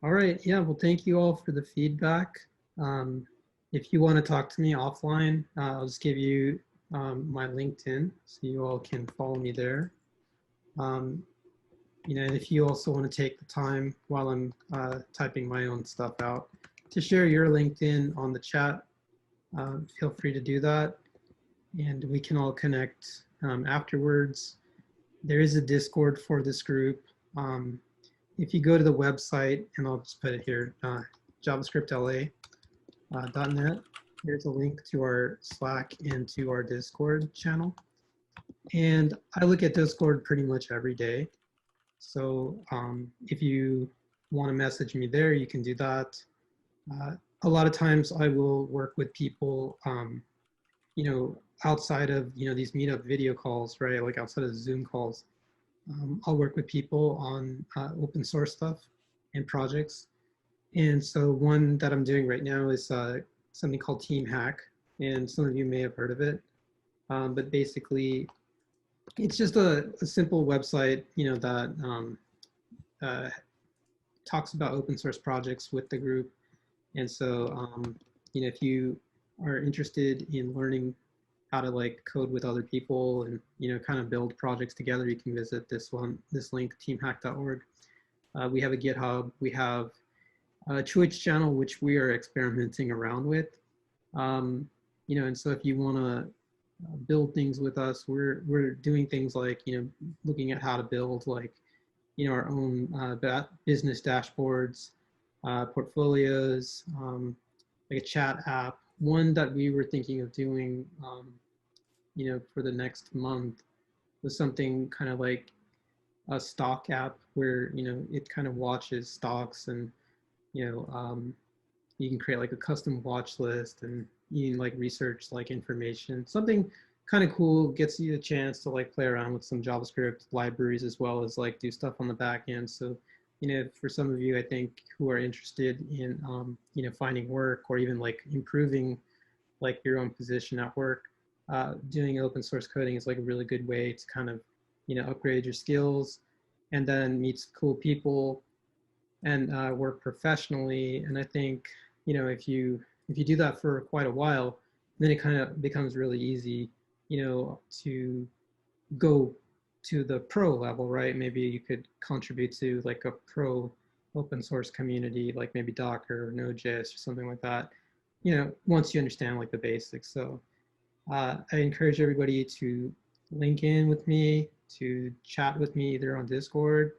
right. Yeah. Well, thank you all for the feedback. If you want to talk to me offline, I'll just give you my LinkedIn so you all can follow me there. and if you also want to take the time while I'm typing my own stuff out to share your LinkedIn on the chat, feel free to do that. And we can all connect afterwards. There is a Discord for this group. If you go to the website, and I'll just put it here, javascriptla.net, there's a link to our Slack and to our Discord channel. And I look at Discord pretty much every day. So if you want to message me there, you can do that. A lot of times I will work with people, outside of, these meetup video calls, right? Like outside of Zoom calls. I'll work with people on open source stuff and projects. And so one that I'm doing right now is something called Team Hack. And some of you may have heard of it. But basically, it's just a simple website, that talks about open source projects with the group. And so, if you are interested in learning how to like code with other people and, kind of build projects together, you can visit this link, teamhack.org. We have a GitHub. We have a Twitch channel, which we are experimenting around with. And so if you want to build things with us, we're doing things like, looking at how to build like, our own business dashboards, portfolios, like a chat app. One that we were thinking of doing, for the next month was something kind of like a stock app where, it kind of watches stocks and, you can create like a custom watch list and you can like research like information. Something kind of cool, gets you a chance to like play around with some JavaScript libraries as well as like do stuff on the back end. So, for some of you, I think, who are interested in, finding work or even like improving like your own position at work, doing open source coding is like a really good way to kind of, upgrade your skills and then meet some cool people and work professionally. And I think, if you do that for quite a while, then it kind of becomes really easy, to go to the pro level, right? Maybe you could contribute to like a pro open source community, like maybe Docker or Node.js or something like that, once you understand like the basics. So I encourage everybody to link in with me, to chat with me either on Discord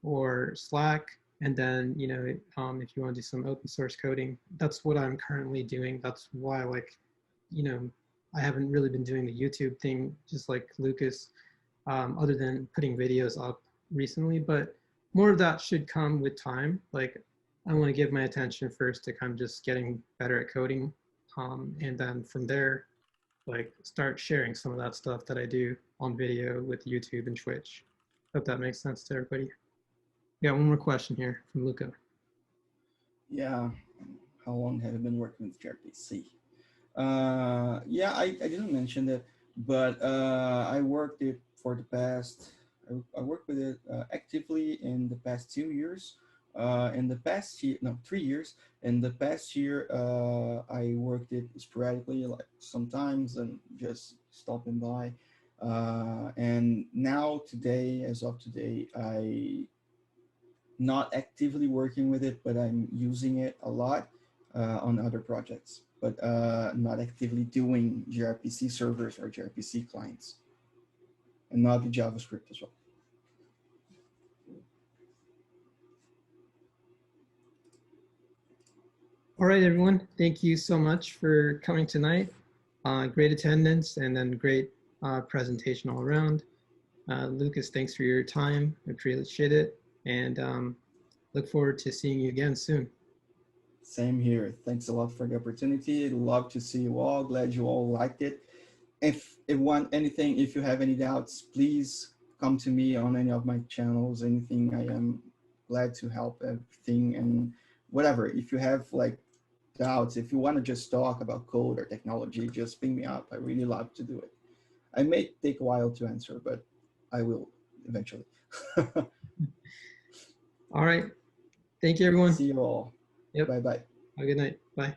or Slack. And then, if you want to do some open source coding, that's what I'm currently doing. That's why, like, I haven't really been doing the YouTube thing, just like Lucas, other than putting videos up recently. But more of that should come with time. Like, I want to give my attention first to kind of just getting better at coding. And then from there, like, start sharing some of that stuff that I do on video with YouTube and Twitch. Hope that makes sense to everybody. Yeah, one more question here from Luca. Yeah, how long have you been working with gRPC? Yeah, I didn't mention that, but I worked it for the past, I worked with it actively in the past 2 years. In the past year, no, 3 years. In the past year, I worked it sporadically, like sometimes, and just stopping by. And now today, as of today, I not actively working with it, but I'm using it a lot on other projects, but not actively doing gRPC servers or gRPC clients, and not the JavaScript as well. All right, everyone. Thank you so much for coming tonight. Great attendance and then great presentation all around. Lucas, thanks for your time. I appreciate it. And look forward to seeing you again soon. Same here. Thanks a lot for the opportunity. Love to see you all. Glad you all liked it. If you want anything, if you have any doubts, please come to me on any of my channels. Anything, I am glad to help everything and whatever. If you have like doubts, if you want to just talk about code or technology, just ping me up. I really love to do it. I may take a while to answer, but I will eventually. All right. Thank you, everyone. See you all. Yep. Bye-bye. Have a good night. Bye.